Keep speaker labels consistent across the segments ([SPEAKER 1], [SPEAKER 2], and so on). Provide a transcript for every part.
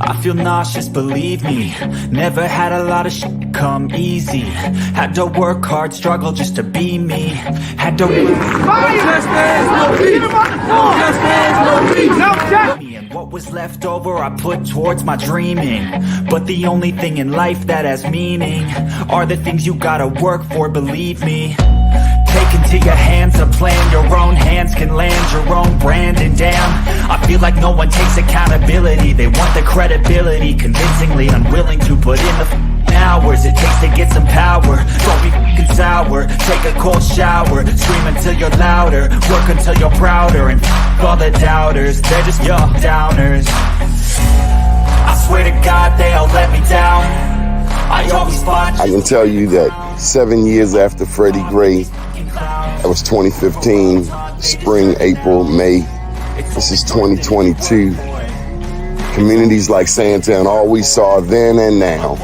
[SPEAKER 1] I feel nauseous, believe me. Never had a lot of shit come easy. Had to work hard, struggle just to be me. Had to and what was left over I put towards my dreaming. But the only thing in life that has meaning are the things you gotta work for, believe me. Take into your hands a plan, your own hands can land your own brand. And damn, I feel like no one takes accountability. They want the credibility, convincingly unwilling to put in the hours it takes to get some power. Don't be f***ing sour, take a cold shower. Scream until you're louder, work until you're prouder. And f*** all the doubters, they're just young downers. I swear to God they all let me down. I always fought.
[SPEAKER 2] I can tell you that 7 years after Freddie Gray, that was 2015, spring, April, May. This is 2022. Communities like Sandtown, all we saw then and now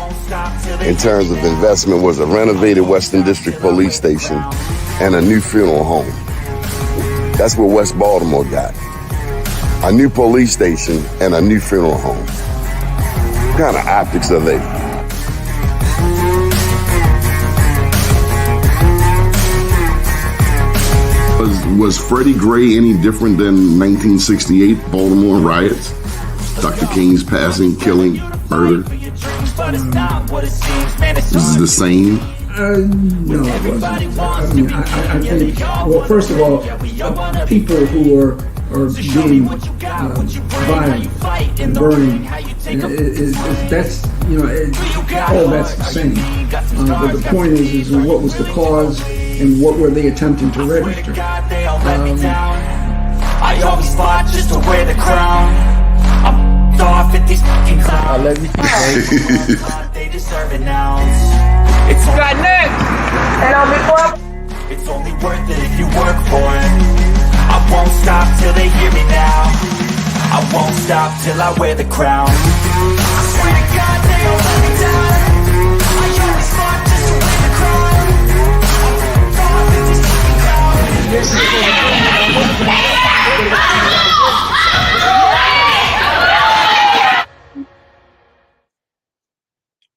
[SPEAKER 2] in terms of investment was a renovated Western District Police Station and a new funeral home. That's what West Baltimore got. A new police station and a new funeral home. What kind of optics are they? Was Freddie Gray any different than 1968 Baltimore riots? Dr. King's passing, killing, murder? This is the same?
[SPEAKER 3] No, it wasn't. I mean, I think, well, first of all, people who are being violent and burning, that's, you know, all that's the same. But the point is what was the cause and what were they attempting to register?
[SPEAKER 1] I always fought just to wear the crown. I'm off at these fucking clowns.
[SPEAKER 4] I love you.
[SPEAKER 1] They deserve an ounce. It's got next. And I'll be quiet. It's only worth it if you work for it. I won't stop till they hear me now. I won't stop till I wear the crown. I swear to God they all let me down. I always fought just to wear the crown.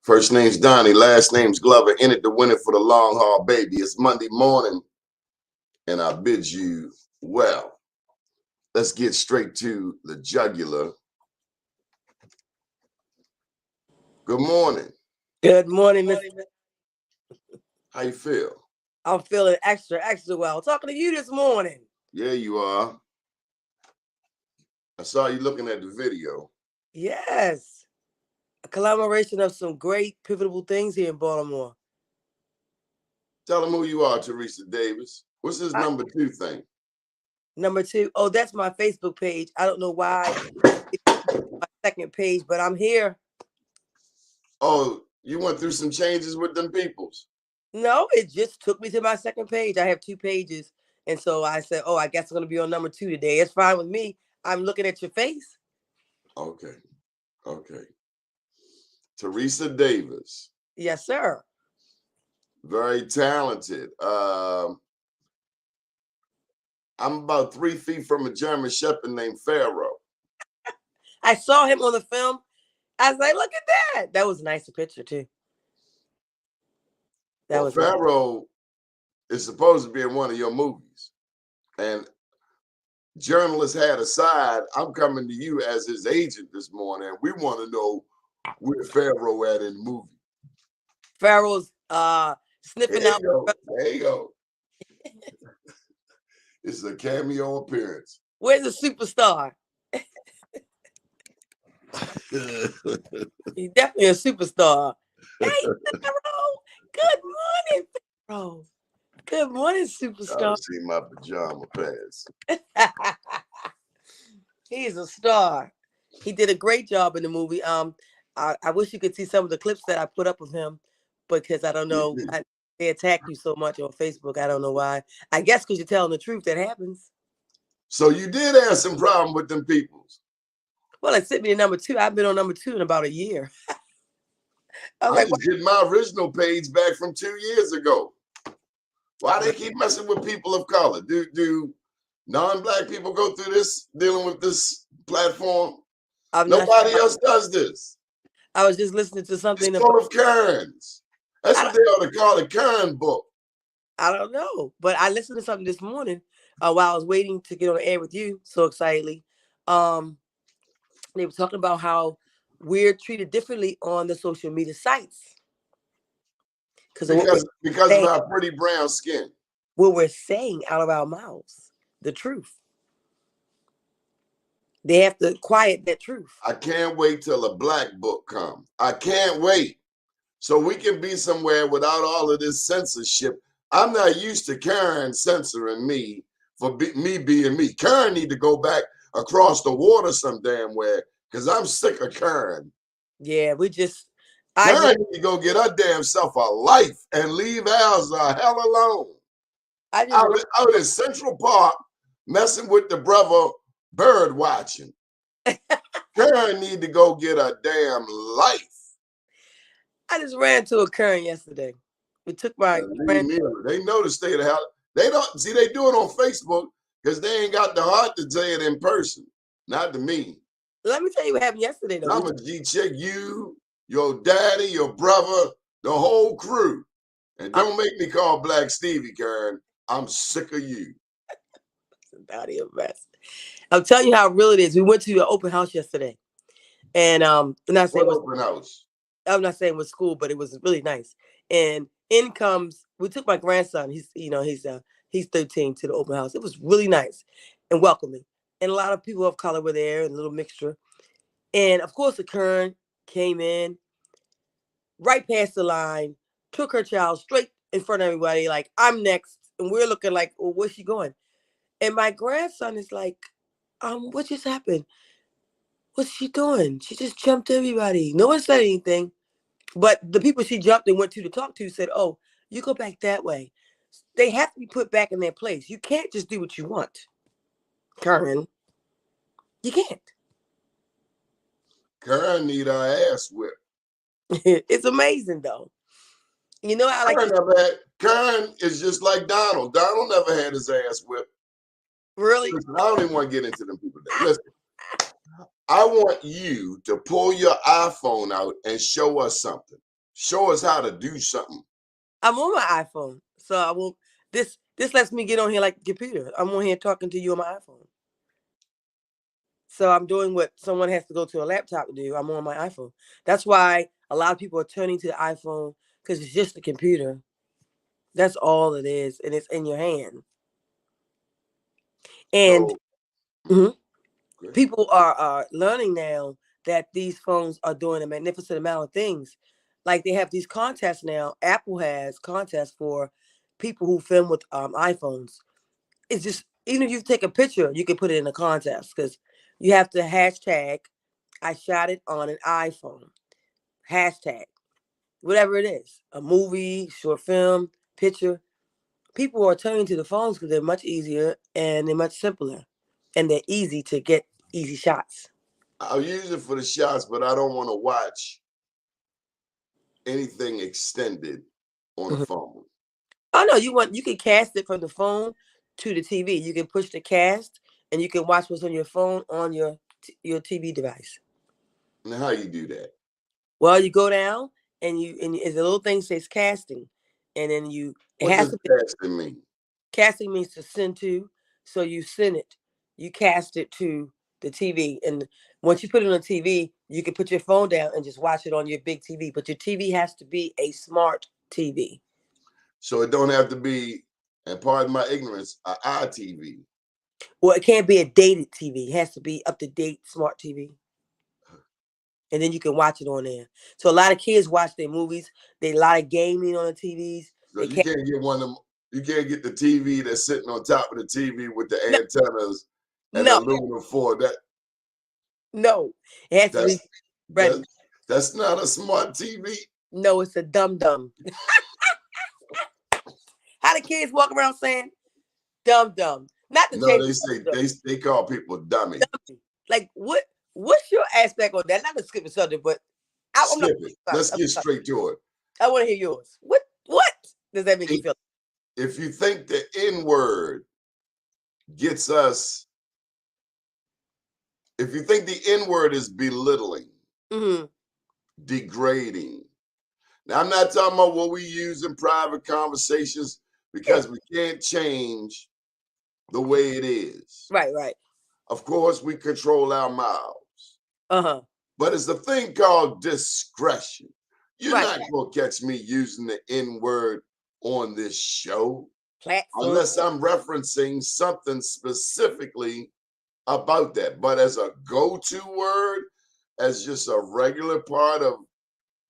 [SPEAKER 2] First name's Donnie, last name's Glover. In it to win it for the long haul, baby. It's Monday morning, and I bid you well. Let's get straight to the jugular. Good morning.
[SPEAKER 4] Good morning, Mr.
[SPEAKER 2] How you feel?
[SPEAKER 4] I'm feeling extra well. Talking to you this morning.
[SPEAKER 2] Yeah, you are. I saw you looking at the video.
[SPEAKER 4] Yes. A collaboration of some great pivotal things here in Baltimore.
[SPEAKER 2] Tell them who you are, Teresa Davis. What's this number 2 thing?
[SPEAKER 4] Number 2, oh, that's my Facebook page. I don't know why it's my second page, but I'm here.
[SPEAKER 2] Oh, you went through some changes with them peoples?
[SPEAKER 4] No, it just took me to my second page. I have 2 pages. And so I said, oh, I guess I'm going to be on number 2 today. It's fine with me. I'm looking at your face.
[SPEAKER 2] Okay. Okay. Teresa Davis.
[SPEAKER 4] Yes, sir.
[SPEAKER 2] Very talented. I'm about 3 feet from a German Shepherd named Pharaoh.
[SPEAKER 4] I saw him on the film. I was like, look at that. That was a nice picture, too.
[SPEAKER 2] Well, Pharaoh is supposed to be in one of your movies. And journalists had a side. I'm coming to you as his agent this morning. We want to know where Pharaoh at in the movie.
[SPEAKER 4] Pharaoh's sniffing out.
[SPEAKER 2] There you go. It's a cameo appearance.
[SPEAKER 4] Where's the superstar? He's definitely a superstar. Hey, Pharaoh. Good morning, Pharaoh. Good morning, superstar.
[SPEAKER 2] I see my pajama pants.
[SPEAKER 4] He's a star. He did a great job in the movie. I wish you could see some of the clips that I put up of him, because I don't know. They attack you so much on Facebook. I don't know why. I guess because you're telling the truth. That happens.
[SPEAKER 2] So you did have some problem with them peoples.
[SPEAKER 4] Well, it sent me to number 2. I've been on number 2 in about a year.
[SPEAKER 2] I just get my original page back from 2 years ago. Why they keep messing with people of color? Do non-black people go through this, dealing with this platform?
[SPEAKER 4] I'm not
[SPEAKER 2] Nobody
[SPEAKER 4] sure.
[SPEAKER 2] else does this.
[SPEAKER 4] I was just listening to
[SPEAKER 2] It's
[SPEAKER 4] something
[SPEAKER 2] full
[SPEAKER 4] about.
[SPEAKER 2] of Karens. That's what they ought to call a Karen book.
[SPEAKER 4] I don't know, but I listened to something this morning while I was waiting to get on the air with you so excitedly. Um, they were talking about how we're treated differently on the social media sites because of
[SPEAKER 2] Because of our pretty brown skin.
[SPEAKER 4] what we're saying out of our mouths, the truth. They have to quiet that truth.
[SPEAKER 2] I can't wait till a black book comes. I can't wait. So we can be somewhere without all of this censorship. I'm not used to Karen censoring me for me being me. Karen need to go back across the water some damn where, because I'm sick of Karen.
[SPEAKER 4] Yeah,
[SPEAKER 2] Karen need to go get her damn self a life and leave ours the hell alone. Out in Central Park messing with the brother bird watching. Karen need to go get a damn life.
[SPEAKER 4] I just ran to a Karen yesterday. We took my friend.
[SPEAKER 2] They know the state of hell. They don't see they do it on Facebook because they ain't got the heart to say it in person. Not to me.
[SPEAKER 4] Let me tell you what happened yesterday, though.
[SPEAKER 2] I'm a G check you, your daddy, your brother, the whole crew. And don't make me call Black Stevie, Karen. I'm sick of you.
[SPEAKER 4] I'm telling you how real it is. We went to an open house yesterday. And I'm not saying
[SPEAKER 2] open house.
[SPEAKER 4] I'm not saying with school, but it was really nice. And we took my grandson. He's 13 to the open house. It was really nice and welcoming. And a lot of people of color were there, and a little mixture. And of course, the Kern came in right past the line, took her child straight in front of everybody, like, I'm next. And we're looking like, well, where's she going? And my grandson is like, what just happened? What's she doing? She just jumped everybody. No one said anything. But the people she jumped and went to talk to said, oh, you go back that way. They have to be put back in their place. You can't just do what you want, Karen. You can't.
[SPEAKER 2] Karen need her ass whipped.
[SPEAKER 4] It's amazing, though. You know,
[SPEAKER 2] Karen is just like Donald. Donald never had his ass whipped.
[SPEAKER 4] Really?
[SPEAKER 2] Listen, I don't even want to get into them people. Listen, I want you to pull your iPhone out and show us something. Show us how to do something.
[SPEAKER 4] I'm on my iPhone, so I won't. This lets me get on here like a computer. I'm on here talking to you on my iPhone. So I'm doing what someone has to go to a laptop to do. I'm on my iPhone. That's why a lot of people are turning to the iPhone because it's just a computer. That's all it is, and it's in your hand. And people are learning now that these phones are doing a magnificent amount of things. Like they have these contests now. Apple has contests for people who film with iPhones. It's just, even if you take a picture, you can put it in a contest because you have to hashtag, I shot it on an iPhone. Hashtag, whatever it is, a movie, short film, picture. People are turning to the phones because they're much easier and they're much simpler. And they're easy to get easy shots.
[SPEAKER 2] I'll use it for the shots, but I don't want to watch anything extended on the phone.
[SPEAKER 4] Oh no, you can cast it from the phone to the TV. You can push the cast and you can watch what's on your phone on your TV device.
[SPEAKER 2] Now, how you do that?
[SPEAKER 4] Well, you go down and the little thing says casting, and then
[SPEAKER 2] What does casting mean?
[SPEAKER 4] Casting means to send to, so you send it. You cast it to the TV, and once you put it on the TV, you can put your phone down and just watch it on your big TV. But your TV has to be a smart TV.
[SPEAKER 2] So it don't have to be, and pardon my ignorance, an iTV.
[SPEAKER 4] Well, it can't be a dated TV. It has to be up to date smart TV. And then you can watch it on there. So a lot of kids watch their movies. There's a lot of gaming on the TVs.
[SPEAKER 2] So you can't get one of them. You can't get the TV that's sitting on top of the TV with the antennas and the aluminum foil.
[SPEAKER 4] No, it has to be ready.
[SPEAKER 2] That's not a smart TV.
[SPEAKER 4] No, it's a dum-dum. How the kids walk around saying dum-dum? Not the
[SPEAKER 2] they call people dummy.
[SPEAKER 4] Like what's your aspect on that? Not to skip the subject, but
[SPEAKER 2] Let's get straight to it.
[SPEAKER 4] I want to hear yours. What does that make you feel?
[SPEAKER 2] If you think the N-word gets us if you think the N-word is belittling,
[SPEAKER 4] Mm-hmm.
[SPEAKER 2] degrading. Now, I'm not talking about what we use in private conversations because we can't change the way it is.
[SPEAKER 4] Right, right.
[SPEAKER 2] Of course, we control our mouths.
[SPEAKER 4] Uh-huh.
[SPEAKER 2] But it's a thing called discretion. You're
[SPEAKER 4] Right.
[SPEAKER 2] not going to catch me using the N-word on this show
[SPEAKER 4] Platform.
[SPEAKER 2] unless I'm referencing something specifically about that. But as a go-to word, as just a regular part of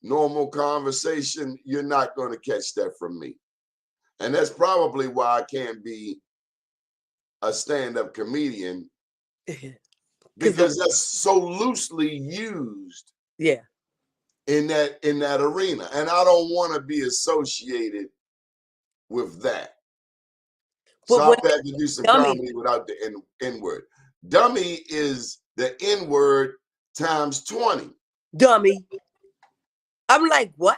[SPEAKER 2] normal conversation, you're not going to catch that from me. And that's probably why I can't be a stand-up comedian, because that's so loosely used
[SPEAKER 4] Yeah.
[SPEAKER 2] in that arena. And I don't want to be associated with that.
[SPEAKER 4] But
[SPEAKER 2] So
[SPEAKER 4] when
[SPEAKER 2] I've had to do some
[SPEAKER 4] dummy,
[SPEAKER 2] comedy without the N-word. Dummy is the N-word times 20.
[SPEAKER 4] dummy, I'm like, what?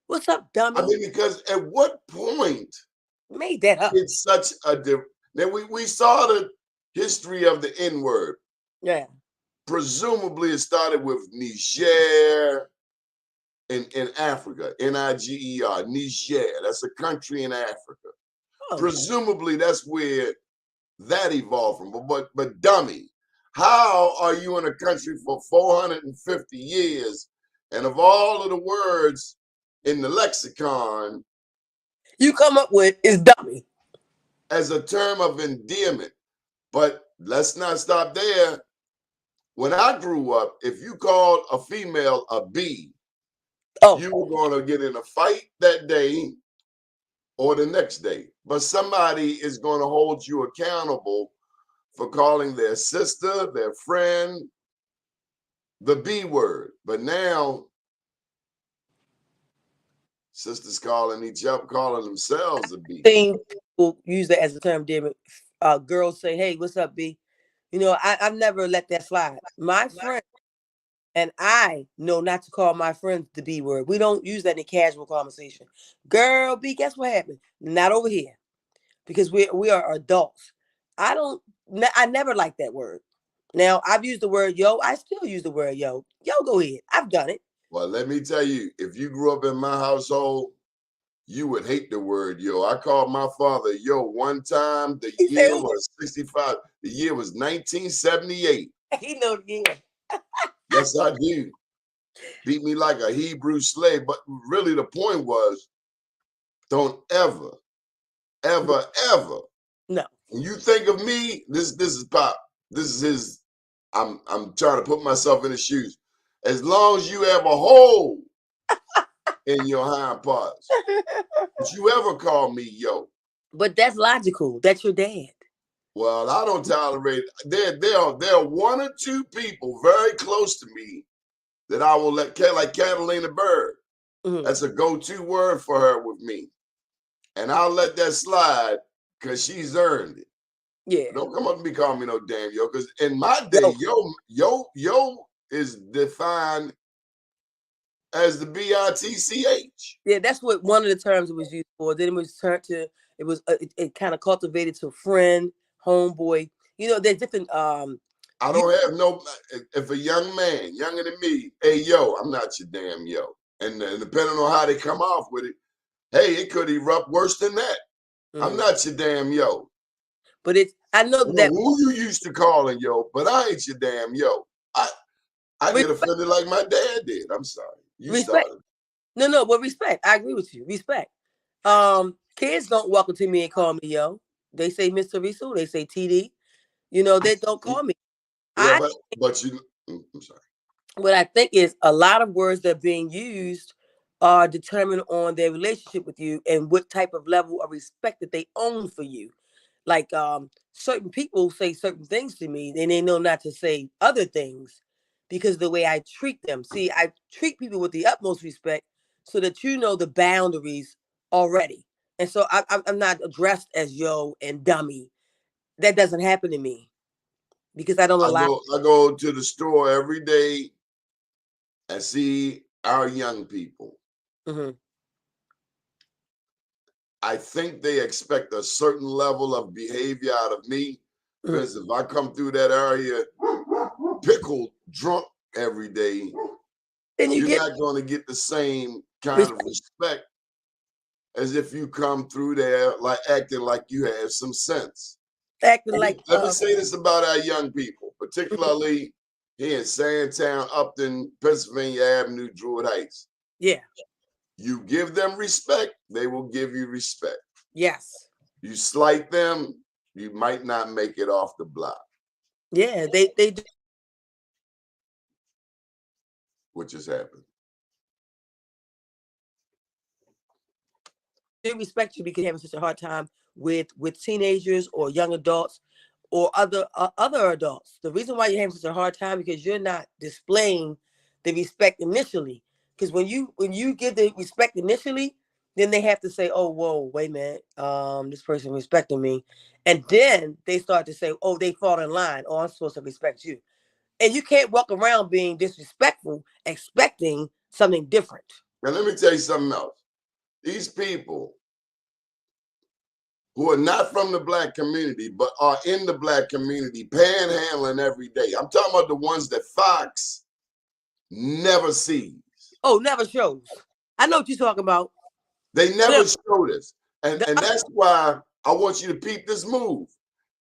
[SPEAKER 4] What's up, dummy?
[SPEAKER 2] I mean, because at what point
[SPEAKER 4] Made that up.
[SPEAKER 2] it's such a now we saw the history of the N-word.
[SPEAKER 4] Yeah.
[SPEAKER 2] Presumably it started with Niger in Africa, Niger, Niger. That's a country in Africa.
[SPEAKER 4] Oh.
[SPEAKER 2] Presumably that's where that evolved from. But dummy, how are you in a country for 450 years and of all of the words in the lexicon
[SPEAKER 4] You come up with is dummy.
[SPEAKER 2] as a term of endearment? But let's not stop there. When I grew up, if you called a female a B, you were going to get in a fight that day or the next day. But somebody is going to hold you accountable for calling their sister, their friend, the B word. But now, sisters calling each other, calling themselves a B.
[SPEAKER 4] People use that as a term, David. Girls say, hey, what's up, B? You know, I've never let that slide. My friend and I know not to call my friends the B word. We don't use that in casual conversation. Girl, B, guess what happened? Not over here. Because we are adults. I never liked that word. Now, I've used the word yo. I still use the word yo. Yo, go ahead. I've done it.
[SPEAKER 2] Well, let me tell you, if you grew up in my household, you would hate the word yo. I called my father yo one time. The year was 65. The year was 1978.
[SPEAKER 4] He know the year.
[SPEAKER 2] Yes, I do. Beat me like a Hebrew slave. But really the point was, don't ever, ever, ever.
[SPEAKER 4] No.
[SPEAKER 2] When you think of me, this is Pop. This is his. I'm trying to put myself in his shoes. As long as you have a hole in your hind parts, don't you ever call me yo.
[SPEAKER 4] But that's logical. That's your dad.
[SPEAKER 2] Well, I don't tolerate. There are one or two people very close to me that I will let, like Catalina Bird. Mm-hmm. That's a go-to word for her with me, and I'll let that slide because she's earned it.
[SPEAKER 4] Yeah.
[SPEAKER 2] Don't come up and be calling me no damn yo, because in my day, yo is defined as the BITCH.
[SPEAKER 4] Yeah, that's what one of the terms it was used for. Then it was turned to, it kind of cultivated to friend, homeboy. You know, there's different.
[SPEAKER 2] I don't have no. If a young man, younger than me, hey yo, I'm not your damn yo. And depending on how they come off with it, hey, it could erupt worse than that. Mm. I'm not your damn yo.
[SPEAKER 4] But I know that
[SPEAKER 2] who you used to calling yo, but I ain't your damn yo. I get offended like my dad did. I'm sorry. You
[SPEAKER 4] respect.
[SPEAKER 2] Started.
[SPEAKER 4] No, but respect. I agree with you. Respect. Kids don't walk up to me and call me yo. They say Miss Teresa. They say TD. You know, they don't call me.
[SPEAKER 2] Yeah, but you. I'm sorry.
[SPEAKER 4] What I think is a lot of words that are being used are determined on their relationship with you and what type of level of respect that they own for you. Like certain people say certain things to me, and they know not to say other things because of the way I treat them. See, I treat people with the utmost respect so that you know the boundaries already. And so I'm not addressed as yo and dummy. That doesn't happen to me because I don't allow.
[SPEAKER 2] I go to the store every day and see our young people. Mm-hmm. I think they expect a certain level of behavior out of me. Because if I come through that area local drunk every day,
[SPEAKER 4] then
[SPEAKER 2] you're not going to get the same kind of respect as if you come through there like acting like you have some sense.
[SPEAKER 4] Acting like
[SPEAKER 2] let me say this about our young people, particularly here in Sandtown, Upton, Pennsylvania Avenue, Druid Heights.
[SPEAKER 4] Yeah.
[SPEAKER 2] You give them respect, they will give you respect.
[SPEAKER 4] Yes.
[SPEAKER 2] You slight them, you might not make it off the block.
[SPEAKER 4] Yeah, they do.
[SPEAKER 2] What just happened?
[SPEAKER 4] They respect you because you're having such a hard time with teenagers or young adults or other adults. The reason why you're having such a hard time because you're not displaying the respect initially. Because when you give the respect initially, then they have to say, "Oh, whoa, wait a minute, this person respecting me," and then they start to say, "Oh, they fall in line. Oh, I'm supposed to respect you," and you can't walk around being disrespectful, expecting something different.
[SPEAKER 2] Now, let me tell you something else. These people who are not from the Black community, but are in the Black community, panhandling every day. I'm talking about the ones that Fox never sees.
[SPEAKER 4] Oh, never shows. I know what you're talking about.
[SPEAKER 2] They never show this. And that's why I want you to peep this move.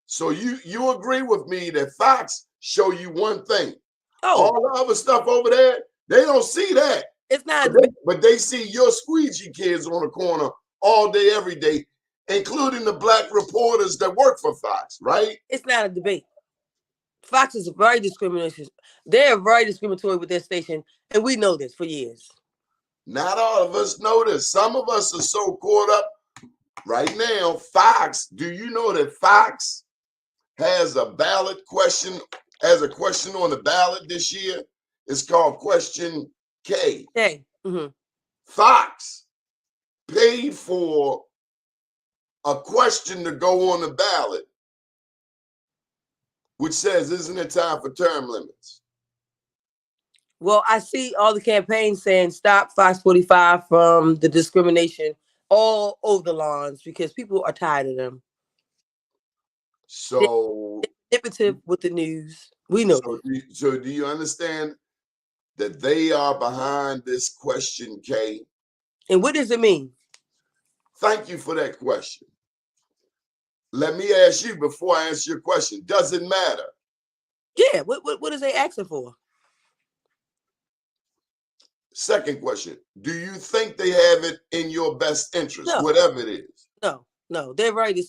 [SPEAKER 2] So you agree with me that Fox show you one thing.
[SPEAKER 4] Oh.
[SPEAKER 2] All the other stuff over there, they don't see that.
[SPEAKER 4] It's not.
[SPEAKER 2] But they see your squeegee kids on the corner all day, every day, including the Black reporters that work for Fox, right?
[SPEAKER 4] It's not a debate. Fox is very discriminatory. They're very discriminatory with their station, and we know this for years.
[SPEAKER 2] Not all of us know this. Some of us are so caught up right now. Fox, do you know that Fox has a ballot question, has a question on the ballot this year? It's called Question K.
[SPEAKER 4] Hey. Mm-hmm.
[SPEAKER 2] Fox paid for a question to go on the ballot, which says, isn't it time for term limits?
[SPEAKER 4] Well, I see all the campaigns saying stop Fox 45 from the discrimination all over the lawns because people are tired of them.
[SPEAKER 2] So
[SPEAKER 4] they're manipulative with the news. We know.
[SPEAKER 2] So do you understand that they are behind this Question K?
[SPEAKER 4] And what does it mean?
[SPEAKER 2] Thank you for that question. Let me ask you before I answer your question. Does it matter?
[SPEAKER 4] Yeah. What is they asking for?
[SPEAKER 2] Second question. Do you think they have it in your best interest, whatever it is?
[SPEAKER 4] No. They're right.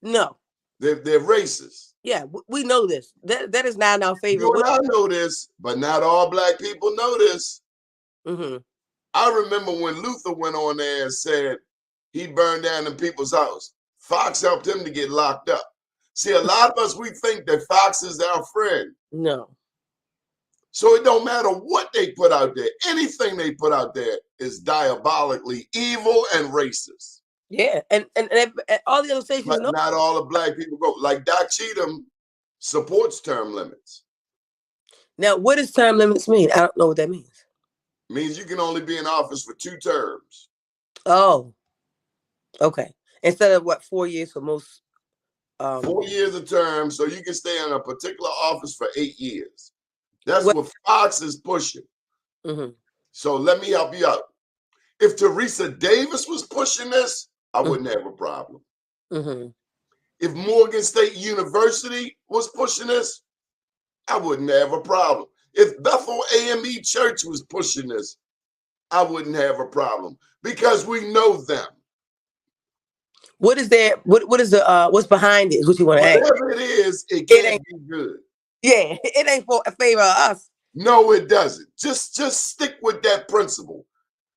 [SPEAKER 4] No.
[SPEAKER 2] They're racist.
[SPEAKER 4] Yeah, we know this. That is not in our favor.
[SPEAKER 2] You and I know this, but not all Black people know this.
[SPEAKER 4] Mm-hmm.
[SPEAKER 2] I remember when Luther went on there and said he burned down the people's house. Fox helped him to get locked up. See, a lot of us, we think that Fox is our friend.
[SPEAKER 4] No.
[SPEAKER 2] So it don't matter what they put out there. Anything they put out there is diabolically evil and racist.
[SPEAKER 4] Yeah, and all the other stations.
[SPEAKER 2] But not all the Black people go. Like Doc Cheatham supports term limits.
[SPEAKER 4] Now, what does term limits mean? I don't know what that means.
[SPEAKER 2] It means you can only be in office for 2 terms.
[SPEAKER 4] Oh, okay. Instead of 4 years for most.
[SPEAKER 2] 4 years a term, so you can stay in a particular office for 8 years. That's what Fox is pushing.
[SPEAKER 4] Mm-hmm.
[SPEAKER 2] So let me help you out. If Teresa Davis was pushing this, I wouldn't have a problem.
[SPEAKER 4] Mm-hmm.
[SPEAKER 2] If Morgan State University was pushing this, I wouldn't have a problem. If Bethel AME Church was pushing this, I wouldn't have a problem because we know them.
[SPEAKER 4] What is there? What is the what's behind it? Is what you want to ask?
[SPEAKER 2] Whatever it is, it can't be good.
[SPEAKER 4] Yeah, it ain't for a favor of us.
[SPEAKER 2] No, it doesn't. Just stick with that principle.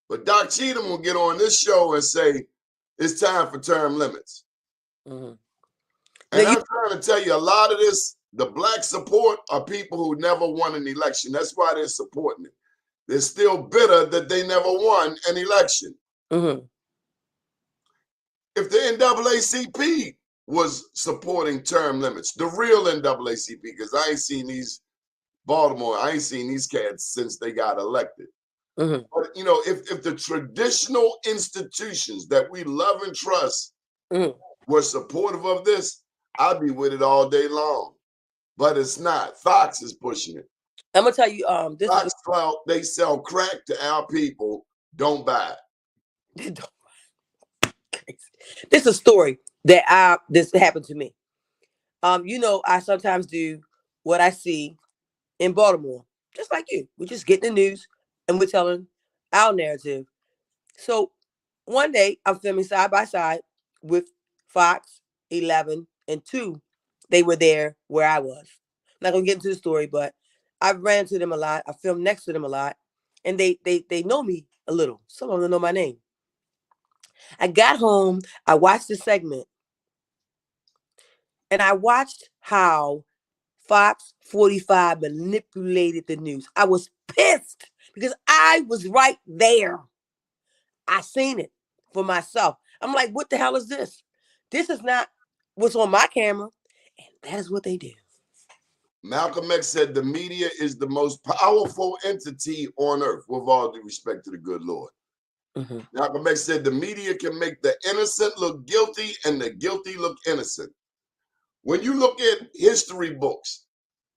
[SPEAKER 2] But Doc Cheatham will get on this show and say it's time for term limits.
[SPEAKER 4] Mm-hmm.
[SPEAKER 2] And I'm trying to tell you, a lot of this, the Black support are people who never won an election. That's why they're supporting it. They're still bitter that they never won an election.
[SPEAKER 4] Mm-hmm.
[SPEAKER 2] If the NAACP was supporting term limits, the real NAACP, because I ain't seen these I ain't seen these cats since they got elected.
[SPEAKER 4] Mm-hmm.
[SPEAKER 2] But if the traditional institutions that we love and trust were supportive of this, I'd be with it all day long. But it's not. Fox is pushing it.
[SPEAKER 4] I'm gonna tell you, this
[SPEAKER 2] Fox Cloud, they sell crack to our people. Don't buy it.
[SPEAKER 4] This is a story that this happened to me. You know, I sometimes do what I see in Baltimore, just like you. We just get the news and we're telling our narrative. So one day I'm filming side by side with Fox 11 and 2. They were there where I was. I'm not gonna get into the story, but I ran to them a lot. I filmed next to them a lot, and they know me a little. Some of them know my name. I got home. I watched the segment, and I watched how Fox 45 manipulated the news. I was pissed because I was right there. I seen it for myself. I'm like, what the hell is this? This is not what's on my camera. And that is what they do.
[SPEAKER 2] Malcolm X said the media is the most powerful entity on earth, with all due respect to the good Lord. Mm-hmm. Malcolm X said the media can make the innocent look guilty and the guilty look innocent. When you look at history books,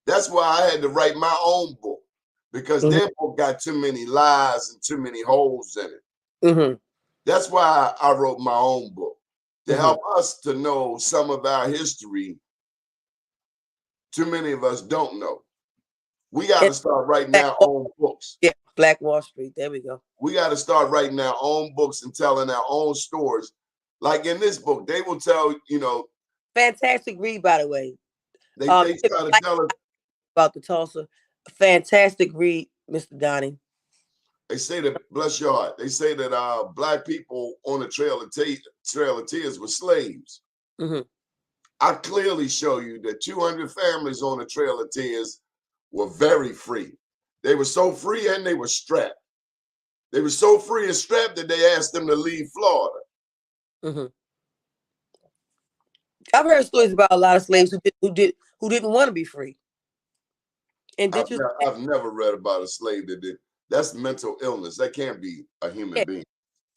[SPEAKER 2] that's why I had to write my own book, because their book got too many lies and too many holes in it. Mm-hmm. That's why I wrote my own book, to help us to know some of our history. Too many of us don't know. We got to start writing our own books.
[SPEAKER 4] Yeah, Black Wall Street. There we go.
[SPEAKER 2] We got to start writing our own books and telling our own stories. Like in this book, they will tell, you know.
[SPEAKER 4] Fantastic read, by the way.
[SPEAKER 2] They try to tell us
[SPEAKER 4] about the Tulsa. Fantastic read, Mr. Donnie.
[SPEAKER 2] They say that, bless your heart, they say that Black people on the Trail of Tears were slaves. Mm-hmm. I clearly show you that 200 families on the Trail of Tears were very free. They were so free and they were strapped. They were so free and strapped that they asked them to leave Florida. Mm-hmm.
[SPEAKER 4] I've heard stories about a lot of slaves who didn't want to be free. And
[SPEAKER 2] I've never read about a slave that did. That's mental illness. That can't be a human being.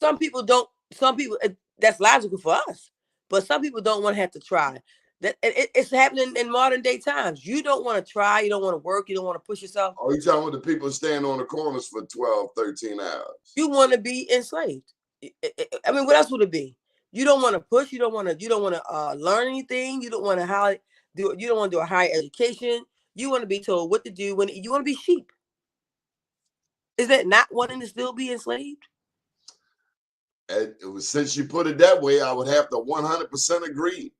[SPEAKER 4] Some people don't. Some people, that's logical for us, but some people don't want to have to try. That it's happening in modern day times. You don't want to try. You don't want to work. You don't want to push yourself.
[SPEAKER 2] Oh, you talking about the people standing on the corners for 12, 13 hours?
[SPEAKER 4] You want to be enslaved. I mean, what else would it be? You don't want to push. You don't want to learn anything. You don't want to You don't want to do a higher education. You want to be told what to do. When you want to be sheep. Is that not wanting to still be enslaved?
[SPEAKER 2] Since you put it that way, I would have to 100% agree.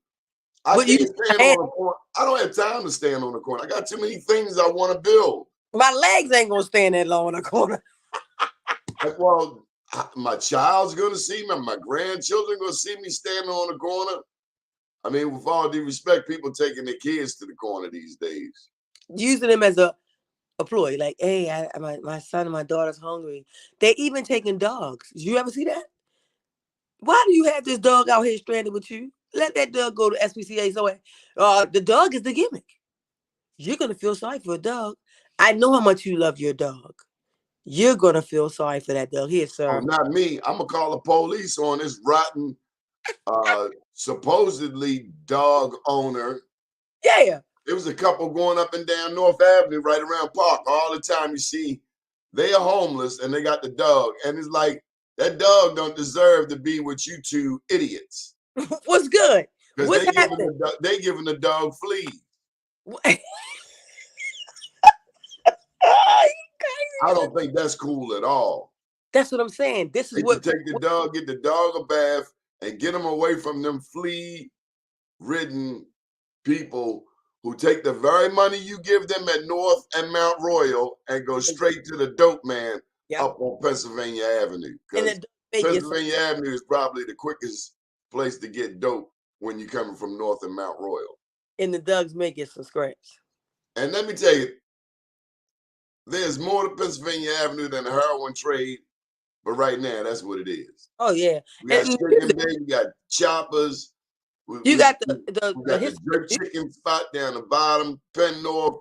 [SPEAKER 2] I can't stand on the corner. I don't have time to stand on the corner. I got too many things I want to build.
[SPEAKER 4] My legs ain't gonna stand that long on the corner.
[SPEAKER 2] Well, my child's gonna see me. My grandchildren gonna see me standing on the corner. I mean, with all due respect, people taking their kids to the corner these days,
[SPEAKER 4] using them as a ploy. Like, hey, my son and my daughter's hungry. They even taking dogs. Did you ever see that? Why do you have this dog out here stranded with you? Let that dog go to SPCA somewhere. The dog is the gimmick. You're going to feel sorry for a dog. I know how much you love your dog. You're going to feel sorry for that dog. Here, sir.
[SPEAKER 2] Oh, not me. I'm going to call the police on this rotten, supposedly dog owner.
[SPEAKER 4] Yeah.
[SPEAKER 2] There was a couple going up and down North Avenue right around Park. All the time you see they are homeless and they got the dog. And it's like, that dog don't deserve to be with you two idiots.
[SPEAKER 4] What's good?
[SPEAKER 2] Because they giving the dog fleas. I don't think that's cool at all.
[SPEAKER 4] That's what I'm saying. This is what
[SPEAKER 2] take the dog, get the dog a bath, and get them away from them flea-ridden people who take the very money you give them at North and Mount Royal and go straight to the dope man up on Pennsylvania Avenue. Because Pennsylvania Avenue is probably the quickest place to get dope when you're coming from North and Mount Royal.
[SPEAKER 4] And the dogs may get some scraps.
[SPEAKER 2] And let me tell you, there's more to Pennsylvania Avenue than the heroin trade, but right now, that's what it is.
[SPEAKER 4] Oh, yeah.
[SPEAKER 2] We got you got choppers.
[SPEAKER 4] You got
[SPEAKER 2] the jerk chicken spot down the bottom, Penn North.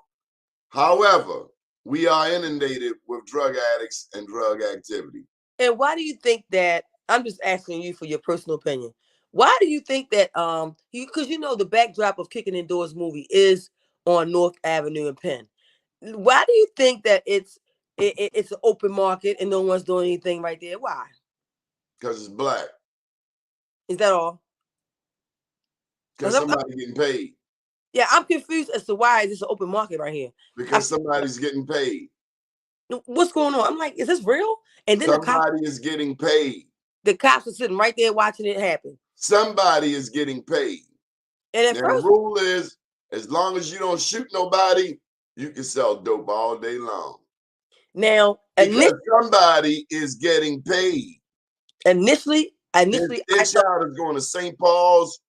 [SPEAKER 2] However, we are inundated with drug addicts and drug activity.
[SPEAKER 4] And why do you think that? I'm just asking you for your personal opinion. Why do you think that? Because the backdrop of Kicking Indoors movie is on North Avenue and Penn. Why do you think that it's an open market and no one's doing anything right there? Why?
[SPEAKER 2] Because it's black.
[SPEAKER 4] Is that all?
[SPEAKER 2] Because somebody's getting paid.
[SPEAKER 4] Yeah, I'm confused as to why is this an open market right here?
[SPEAKER 2] Because somebody's getting paid.
[SPEAKER 4] What's going on? I'm like, is this real? And then
[SPEAKER 2] somebody is getting paid.
[SPEAKER 4] The cops are sitting right there watching it happen.
[SPEAKER 2] Somebody is getting paid.
[SPEAKER 4] And at first,
[SPEAKER 2] the rule is, as long as you don't shoot nobody, you can sell dope all day long.
[SPEAKER 4] Now,
[SPEAKER 2] because somebody is getting paid.
[SPEAKER 4] Initially,
[SPEAKER 2] this child is going to St. Paul's,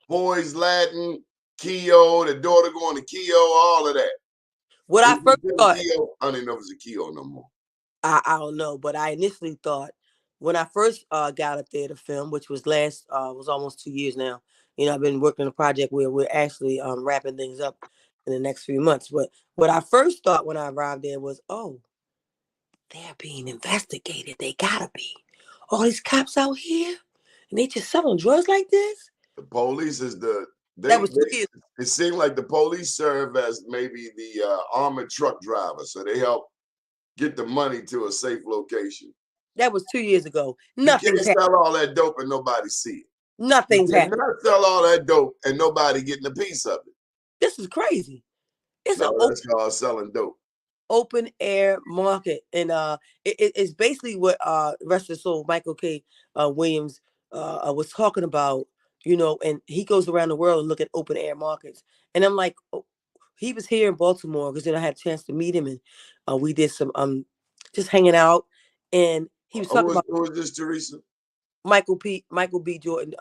[SPEAKER 2] Boys Latin, Keo, the daughter going to Keo, all of that.
[SPEAKER 4] What I first thought,
[SPEAKER 2] Keo, I don't even know if it's a Keo no more.
[SPEAKER 4] I don't know, but I initially thought when I first got up there to film, which was was almost 2 years now. You know, I've been working on a project where we're actually wrapping things up in the next few months. But what I first thought when I arrived there was, oh, they're being investigated. They gotta be. All these cops out here, and they just selling drugs like this.
[SPEAKER 2] The police is it seemed like the police serve as maybe the armored truck driver, so they help get the money to a safe location.
[SPEAKER 4] That was 2 years ago.
[SPEAKER 2] Nothing. You can't sell all that dope and nobody see it.
[SPEAKER 4] Nothing's happening.
[SPEAKER 2] You cannot sell all that dope and nobody getting a piece of it.
[SPEAKER 4] This is crazy.
[SPEAKER 2] That's called selling dope.
[SPEAKER 4] Open air market, and it's basically what Rest of the Soul Michael K. Williams was talking about, you know, and he goes around the world and look at open air markets, and I'm like, oh, he was here in Baltimore because then I had a chance to meet him, and we did some just hanging out, and he was talking about
[SPEAKER 2] who was this, Teresa?
[SPEAKER 4] Michael B. Jordan.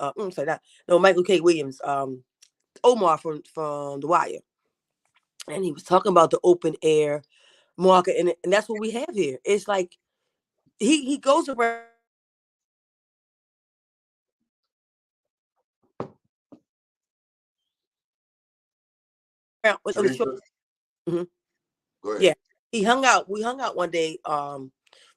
[SPEAKER 4] Michael K. Williams, Omar from The Wire, and he was talking about the open air market, and that's what we have here. It's like he goes around. Mm-hmm. Yeah, he hung out. We hung out one day.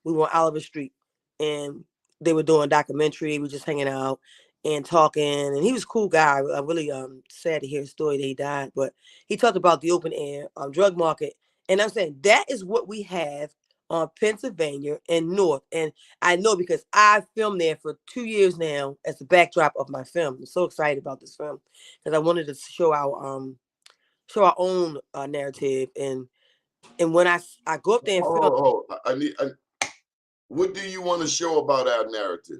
[SPEAKER 4] We were on Oliver Street, and they were doing a documentary. We were just hanging out and talking, and he was a cool guy. I'm really sad to hear his story that he died, but he talked about the open air drug market, and I'm saying that is what we have on Pennsylvania and North, and I know because I filmed there for 2 years now as the backdrop of my film. I'm so excited about this film because I wanted to show our own narrative, and when I go up there and film,
[SPEAKER 2] what do you want to show about our narrative?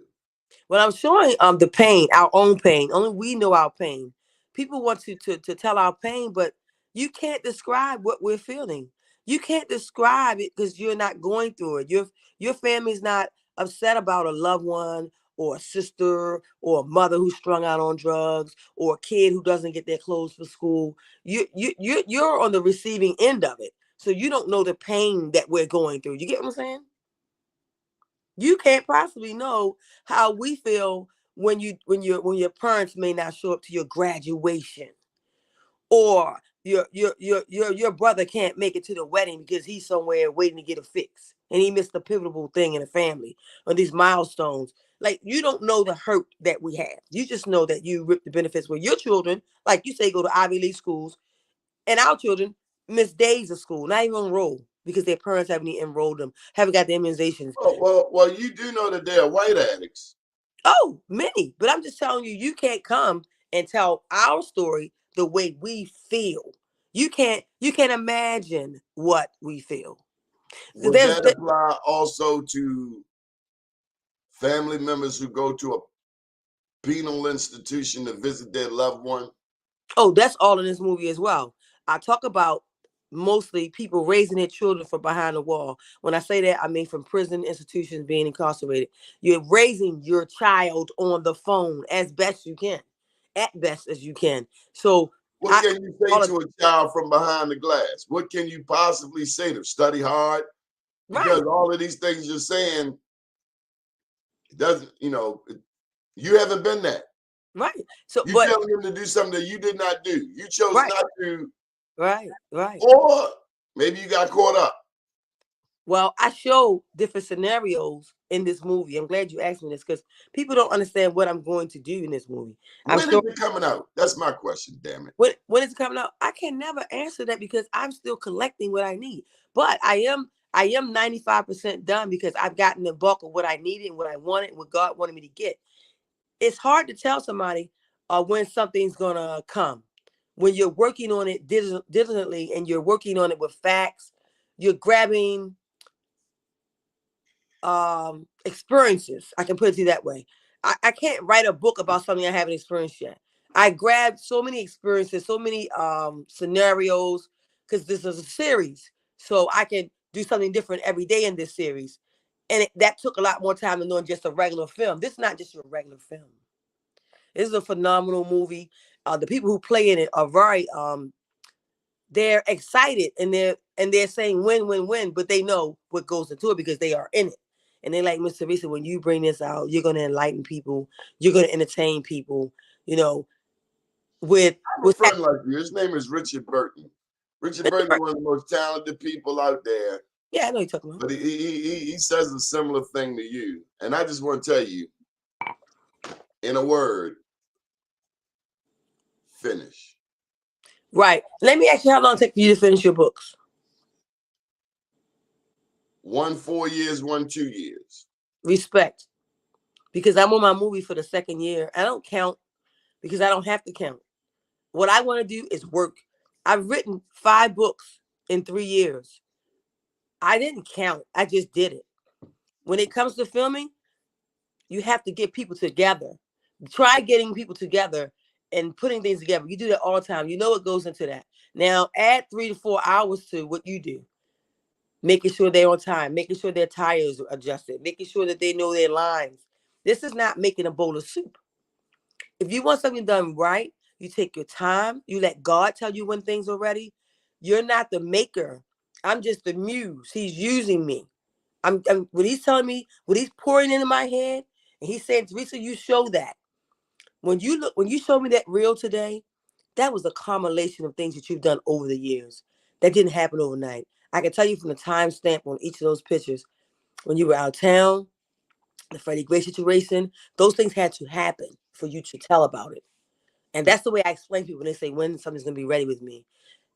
[SPEAKER 4] Well, I'm showing the pain, our own pain. Only we know our pain. People want to tell our pain, but you can't describe what we're feeling. You can't describe it because you're not going through it. Your family's not upset about a loved one or a sister or a mother who's strung out on drugs or a kid who doesn't get their clothes for school. You're on the receiving end of it, so you don't know the pain that we're going through. You get what I'm saying? You can't possibly know how we feel when your parents may not show up to your graduation, or your brother can't make it to the wedding because he's somewhere waiting to get a fix and he missed a pivotal thing in the family or these milestones. Like, you don't know the hurt that we have. You just know that you reap the benefits where your children, like you say, go to Ivy League schools, and our children miss days of school, not even enrolled because their parents haven't even enrolled them, haven't got the immunizations.
[SPEAKER 2] Well, you do know that they are white addicts.
[SPEAKER 4] Oh, many. But I'm just telling you, you can't come and tell our story the way we feel. You can't imagine what we feel.
[SPEAKER 2] Would that apply also to family members who go to a penal institution to visit their loved one?
[SPEAKER 4] Oh, that's all in this movie as well. I talk about mostly people raising their children from behind the wall. When I say that, I mean from prison institutions, being incarcerated. You're raising your child on the phone as best you can, at best as you can. So
[SPEAKER 2] what can you say to a child from behind the glass? What can you possibly say to them? Study hard? Because all of these things you're saying, it doesn't, you haven't been that.
[SPEAKER 4] Right. So
[SPEAKER 2] you're telling them to do something that you did not do. You chose not to.
[SPEAKER 4] Right.
[SPEAKER 2] Or maybe you got caught up.
[SPEAKER 4] Well, I show different scenarios in this movie. I'm glad you asked me this because people don't understand what I'm going to do in this movie. I'm
[SPEAKER 2] When is
[SPEAKER 4] sure
[SPEAKER 2] it coming out? That's my question, damn it.
[SPEAKER 4] when it's coming out, I can never answer that because I'm still collecting what I need. But I am 95% done because I've gotten the bulk of what I needed and what I wanted and what God wanted me to get. It's hard to tell somebody when something's gonna come. When you're working on it diligently and you're working on it with facts, you're grabbing experiences. I can put it to you that way. I can't write a book about something I haven't experienced yet. I grabbed so many experiences, so many scenarios, because this is a series. So I can do something different every day in this series. And that took a lot more time than doing just a regular film. This is not just your regular film. This is a phenomenal movie. The people who play in it are very they're excited and they're saying win, but they know what goes into it because they are in it. And they're like, Miss Teresa, when you bring this out, you're gonna enlighten people, you're gonna entertain people, you know, with
[SPEAKER 2] I have a friend like you. His name is Richard Burton. Richard Burton is one of the most talented people out there.
[SPEAKER 4] Yeah, I know you're talking about.
[SPEAKER 2] But he says a similar thing to you. And I just want to tell you, in a word, finish.
[SPEAKER 4] Right. Let me ask you how long it take for you to finish your books.
[SPEAKER 2] 1 4 years, 1 2 years.
[SPEAKER 4] Respect. Because I'm on my movie for the second year. I don't count because I don't have to count. What I want to do is work. I've written 5 books in 3 years. I didn't count. I just did it. When it comes to filming, you have to get people together. Try getting people together and putting things together. You do that all the time. You know what goes into that. Now add 3 to 4 hours to what you do. Making sure they're on time, making sure their tires are adjusted, making sure that they know their lines. This is not making a bowl of soup. If you want something done right, you take your time. You let God tell you when things are ready. You're not the maker. I'm just the muse. He's using me. I'm what he's telling me, what he's pouring into my head, and he's saying, Teresa, you show that. When you showed me that reel today, that was a culmination of things that you've done over the years. That didn't happen overnight. I can tell you from the timestamp on each of those pictures, when you were out of town, the Freddie Gray situation, those things had to happen for you to tell about it. And that's the way I explain to people when they say when something's gonna be ready with me.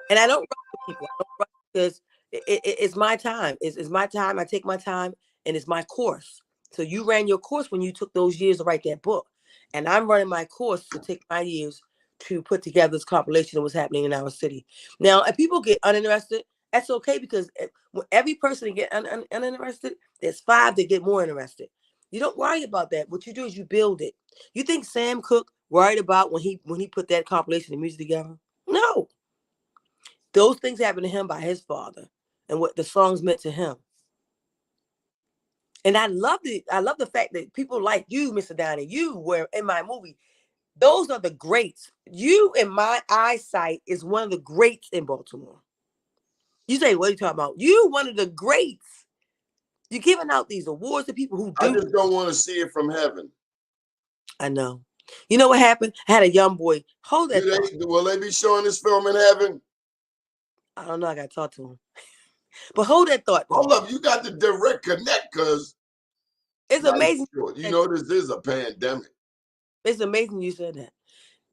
[SPEAKER 4] And I don't rush people. I don't rush because it's my time. It's my time. I take my time, and it's my course. So you ran your course when you took those years to write that book, and I'm running my course to take my years to put together this compilation of what's happening in our city. Now, if people get uninterested, that's okay because when every person get uninterested, there's 5 that get more interested. You don't worry about that. What you do is you build it. You think Sam Cooke worried about when he put that compilation of music together? No. Those things happened to him by his father and what the songs meant to him. And I love the fact that people like you, Mr. Downey, you were in my movie. Those are the greats. You, in my eyesight, is one of the greats in Baltimore. You say, what are you talking about? You one of the greats. You're giving out these awards to people who do.
[SPEAKER 2] I just don't want to see it from heaven.
[SPEAKER 4] I know. You know what happened? I had a young boy. Hold that.
[SPEAKER 2] Will they be showing this film in heaven?
[SPEAKER 4] I don't know. I got to talk to him. But hold that thought.
[SPEAKER 2] Hold up. You got the direct connect because
[SPEAKER 4] it's amazing.
[SPEAKER 2] You know, this is a pandemic.
[SPEAKER 4] It's amazing you said that.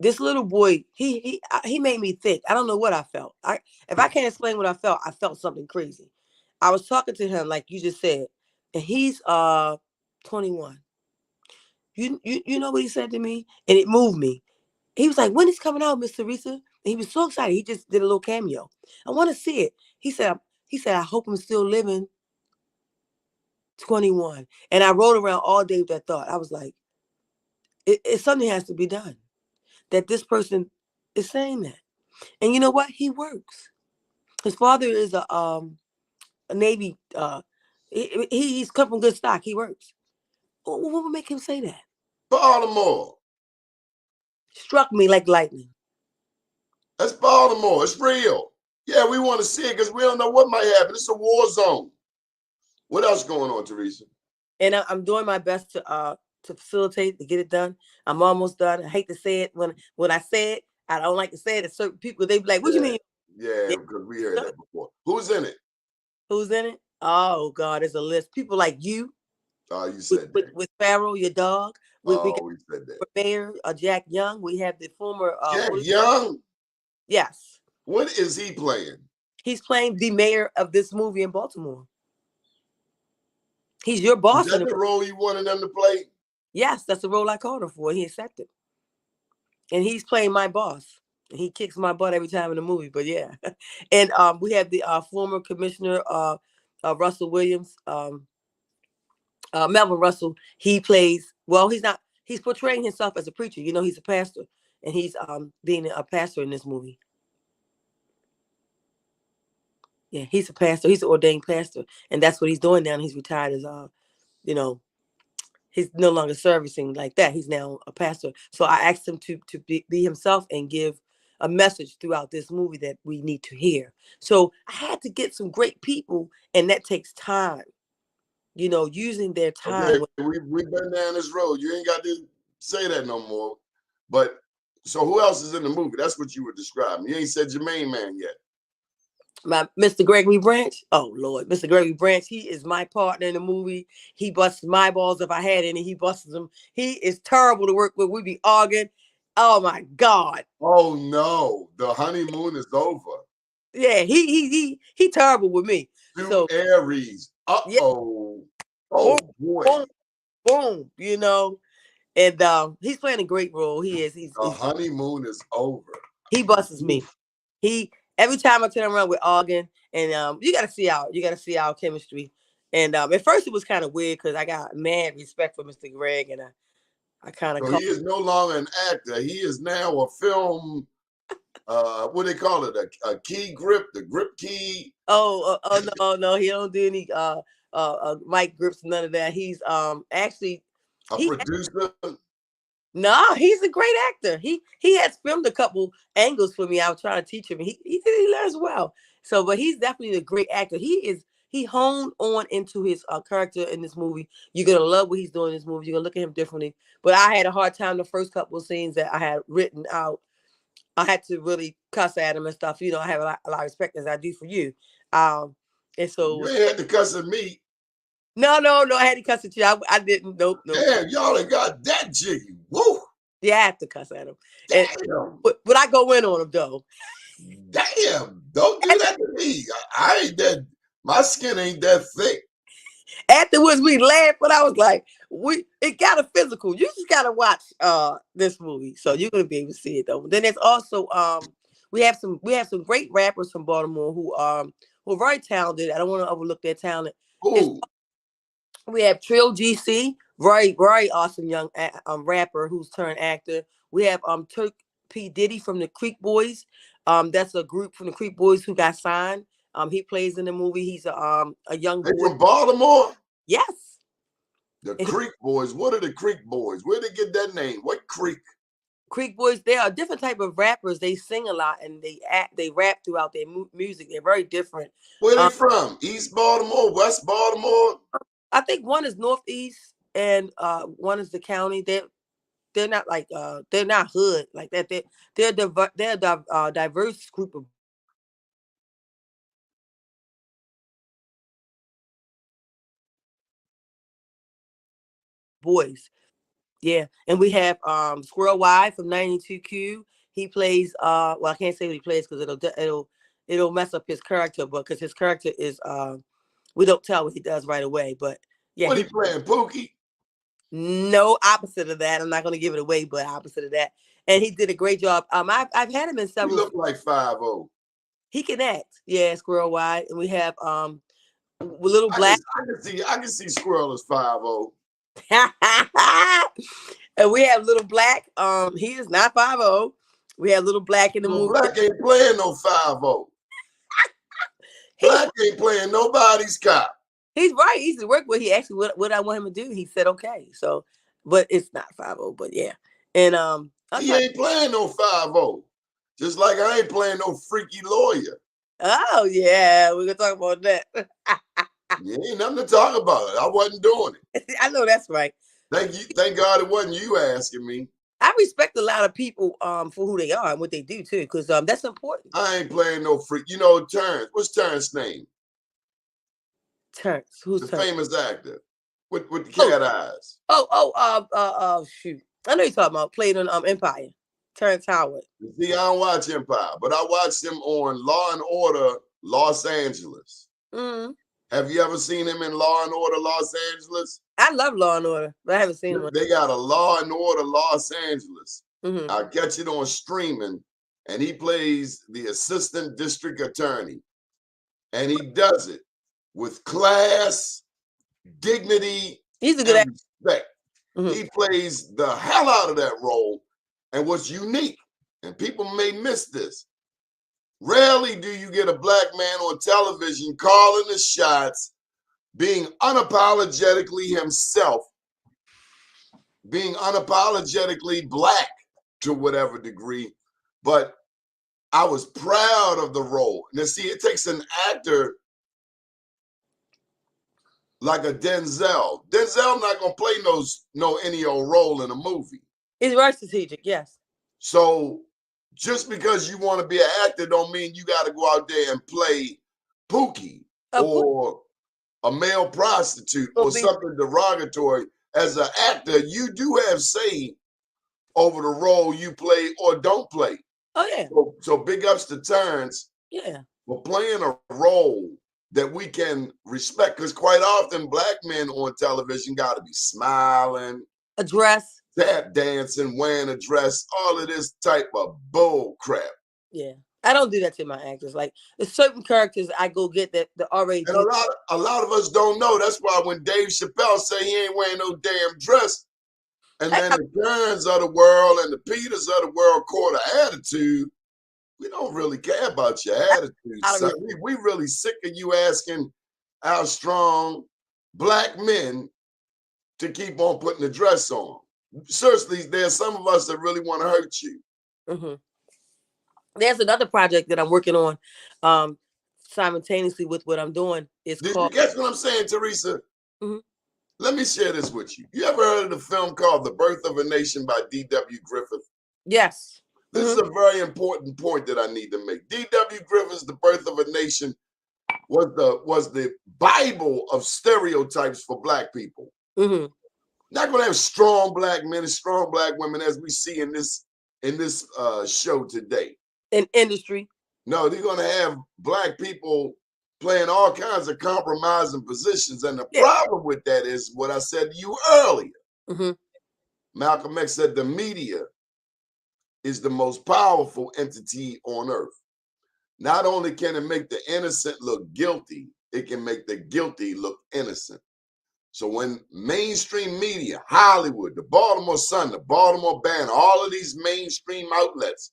[SPEAKER 4] This little boy, he made me think. I don't know what I felt. If I can't explain what I felt something crazy. I was talking to him like you just said, and he's 21. You know what he said to me, and it moved me. He was like, "When is coming out, Miss Teresa?" And he was so excited. He just did a little cameo. I want to see it. He said, "I hope I'm still living." 21, and I rode around all day with that thought. I was like, something has to be done. That this person is saying that. And you know what? He works. His father is a Navy. He's come from good stock. He works. What would make him say that?
[SPEAKER 2] Baltimore.
[SPEAKER 4] Struck me like lightning.
[SPEAKER 2] That's Baltimore. It's real. Yeah, we want to see it because we don't know what might happen. It's a war zone. What else going on, Teresa?
[SPEAKER 4] And I'm doing my best to facilitate, to get it done. I'm almost done. I hate to say it. When I say it, I don't like to say it to certain people. They be like, what you mean?
[SPEAKER 2] Yeah, because we heard that before. Who's in it?
[SPEAKER 4] Who's in it? Oh God, there's a list. People like you,
[SPEAKER 2] Oh, you said
[SPEAKER 4] with,
[SPEAKER 2] that.
[SPEAKER 4] with Pharaoh, your dog. We got
[SPEAKER 2] We said that.
[SPEAKER 4] Mayor Jack Young. We have the former
[SPEAKER 2] Jack Young?
[SPEAKER 4] yes.
[SPEAKER 2] What is he playing?
[SPEAKER 4] He's playing the mayor of this movie in Baltimore. He's your
[SPEAKER 2] Is
[SPEAKER 4] boss in
[SPEAKER 2] that
[SPEAKER 4] the
[SPEAKER 2] the role you wanted them to play?
[SPEAKER 4] Yes, that's the role I called him for. He accepted. And he's playing my boss. He kicks my butt every time in the movie, but yeah. And we have the former commissioner, Russell Williams, Melvin Russell. He plays, well, he's portraying himself as a preacher. You know, he's a pastor, and he's being a pastor in this movie. Yeah, he's a pastor. He's an ordained pastor, and that's what he's doing now. He's retired as, you know, he's no longer servicing like that. He's now a pastor. So I asked him to be himself and give a message throughout this movie that we need to hear. So I had to get some great people, and that takes time. You know, using their time.
[SPEAKER 2] Okay, we've been down this road. You ain't got to say that no more. But so who else is in the movie? That's what you were describing. You ain't said your main man yet.
[SPEAKER 4] My Mr. Gregory Branch. Oh Lord, Mr. Gregory Branch. He is my partner in the movie. He busts my balls if I had any. He busts them. He is terrible to work with. We be arguing. Oh my God.
[SPEAKER 2] Oh no, the honeymoon is over.
[SPEAKER 4] Yeah, he terrible with me.
[SPEAKER 2] So Aries. Uh-oh.
[SPEAKER 4] Yeah.
[SPEAKER 2] Oh
[SPEAKER 4] boom,
[SPEAKER 2] boy.
[SPEAKER 4] Boom, boom, you know. And he's playing a great role. He is. He's
[SPEAKER 2] honeymoon is over.
[SPEAKER 4] He busts me. He every time I turn around with arguing, and you gotta see our chemistry. And at first it was kind of weird because I got mad respect for Mr. Greg, and I kind of
[SPEAKER 2] he is no longer an actor. He is now a film what they call it, a key grip, the grip key.
[SPEAKER 4] Oh no, he don't do any mic grips, none of that. He's actually
[SPEAKER 2] a producer.
[SPEAKER 4] No, he's a great actor. He has filmed a couple angles for me. I was trying to teach him. He learns well. So, but he's definitely a great actor. He honed on into his character in this movie. You're gonna love what he's doing in this movie. You're gonna look at him differently. But I had a hard time the first couple of scenes that I had written out. I had to really cuss at him and stuff. You know, I have a lot of respect as I do for you. And so
[SPEAKER 2] you ain't had to cuss at me.
[SPEAKER 4] No, I had to cuss at you. I didn't. Nope.
[SPEAKER 2] Damn, y'all ain't got that jiggy. Woo.
[SPEAKER 4] Yeah, I have to cuss at him.
[SPEAKER 2] Damn.
[SPEAKER 4] But I go in on him though.
[SPEAKER 2] Damn, don't do that to me. I ain't that. My skin ain't that thick.
[SPEAKER 4] Afterwards, we laughed, but I was like, it got a physical. You just gotta watch this movie, so you're gonna be able to see it though. Then there's also we have some great rappers from Baltimore who are very talented. I don't want to overlook their talent. We have Trill GC, very awesome young rapper who's turned actor. We have Turk P Diddy from the Creek Boys. That's a group from the Creek Boys who got signed. He plays in the movie. He's a young boy
[SPEAKER 2] from Baltimore.
[SPEAKER 4] Yes.
[SPEAKER 2] The Creek Boys. What are the Creek Boys? Where did they get that name? What Creek?
[SPEAKER 4] Creek Boys. They are a different type of rappers. They sing a lot and they rap throughout their music. They're very different.
[SPEAKER 2] Where are they from? East Baltimore, West Baltimore?
[SPEAKER 4] I think one is Northeast and one is the county. They're not like they're not hood like that. They're a diverse group of boys. Yeah, and we have Squirrel Y from 92Q. He plays well, I can't say what he plays because it'll mess up his character, but because his character is we don't tell what he does right away. But yeah,
[SPEAKER 2] what he playing Pookie?
[SPEAKER 4] No, opposite of that. I'm not going to give it away, but opposite of that. And he did a great job. I've had him in several.
[SPEAKER 2] He look like 5'0".
[SPEAKER 4] He can act. Yeah, Squirrel Wide. And we have Little Black.
[SPEAKER 2] I can see Squirrel as 5'0".
[SPEAKER 4] And we have Little Black. He is not 5'0". We have Little Black in the movie.
[SPEAKER 2] Black ain't playing no 5'0". Black ain't playing nobody's cop.
[SPEAKER 4] He's right. He's to work with. He asked me what I want him to do. He said okay. So, but it's not 5'0", but yeah. And
[SPEAKER 2] he ain't playing no 5'0". Just like I ain't playing no freaky lawyer.
[SPEAKER 4] Oh yeah, we're gonna talk about that.
[SPEAKER 2] You ain't nothing to talk about. I wasn't doing it.
[SPEAKER 4] I know that's right.
[SPEAKER 2] Thank God it wasn't you asking me.
[SPEAKER 4] I respect a lot of people for who they are and what they do too, because that's important.
[SPEAKER 2] I ain't playing no freak. You know, Terrence. What's Terrence's name?
[SPEAKER 4] Terrence. Who's
[SPEAKER 2] The
[SPEAKER 4] Terrence?
[SPEAKER 2] famous actor with the cat eyes.
[SPEAKER 4] Shoot. I know you're talking about. Played on Empire. Terrence Howard.
[SPEAKER 2] See, I don't watch Empire, but I watched him on Law and Order Los Angeles.
[SPEAKER 4] Mm-hmm.
[SPEAKER 2] Have you ever seen him in Law and Order Los Angeles?
[SPEAKER 4] I love Law and Order, but I haven't seen one.
[SPEAKER 2] They got a Law and Order Los Angeles.
[SPEAKER 4] Mm-hmm.
[SPEAKER 2] I'll catch it on streaming, and he plays the assistant district attorney. And he does it with class, dignity,
[SPEAKER 4] He's a good actor.
[SPEAKER 2] respect.
[SPEAKER 4] Mm-hmm.
[SPEAKER 2] He plays the hell out of that role. And what's unique, and people may miss this, rarely do you get a black man on television calling the shots, being unapologetically himself, being unapologetically black to whatever degree. But I was proud of the role. Now, see, it takes an actor like a Denzel. Denzel not gonna play any old role in a movie.
[SPEAKER 4] He's very strategic, yes.
[SPEAKER 2] So just because you want to be an actor don't mean you got to go out there and play Pookie or a male prostitute or something derogatory. As an actor, you do have say over the role you play or don't play.
[SPEAKER 4] Oh, yeah.
[SPEAKER 2] So big ups to Terrence for playing a role that we can respect, because quite often black men on television got to be smiling,
[SPEAKER 4] a dress,
[SPEAKER 2] tap dancing, wearing a dress, all of this type of bull crap.
[SPEAKER 4] Yeah, I don't do that to my actors. Like, there's certain characters I go get that already.
[SPEAKER 2] And a lot of us don't know. That's why when Dave Chappelle say he ain't wearing no damn dress, and then the Karens of the world and the Peters of the world caught an attitude, we don't really care about your attitude. So we really sick of you asking our strong black men to keep on putting the dress on. Seriously, there's some of us that really want to hurt you.
[SPEAKER 4] Mm-hmm. There's another project that I'm working on simultaneously with what I'm doing. Did you
[SPEAKER 2] catch what I'm saying, Teresa?
[SPEAKER 4] Mm-hmm.
[SPEAKER 2] Let me share this with you. You ever heard of the film called The Birth of a Nation by D.W. Griffith?
[SPEAKER 4] Yes.
[SPEAKER 2] This is a very important point that I need to make. D.W. Griffith's The Birth of a Nation was the Bible of stereotypes for black people.
[SPEAKER 4] Mm-hmm.
[SPEAKER 2] Not going to have strong black men and strong black women as we see in this show today.
[SPEAKER 4] In industry.
[SPEAKER 2] No, they're going to have black people playing all kinds of compromising positions. And the problem with that is what I said to you earlier.
[SPEAKER 4] Mm-hmm.
[SPEAKER 2] Malcolm X said the media is the most powerful entity on earth. Not only can it make the innocent look guilty, it can make the guilty look innocent. So when mainstream media, Hollywood, the Baltimore Sun, the Baltimore Banner, all of these mainstream outlets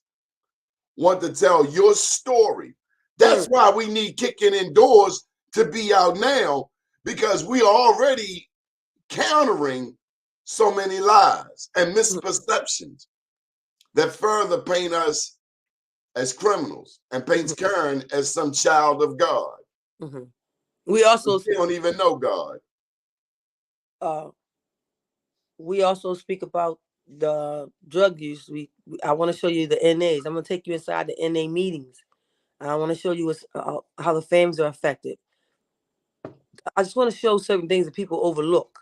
[SPEAKER 2] want to tell your story, that's why we need Kicking Indoors to be out now, because we are already countering so many lies and misperceptions that further paint us as criminals and paints Karen as some child of God.
[SPEAKER 4] Mm-hmm. We also
[SPEAKER 2] don't even know God.
[SPEAKER 4] We also speak about the drug use. I want to show you the NAs. I'm going to take you inside the NA meetings. I want to show you how the families are affected. I just want to show certain things that people overlook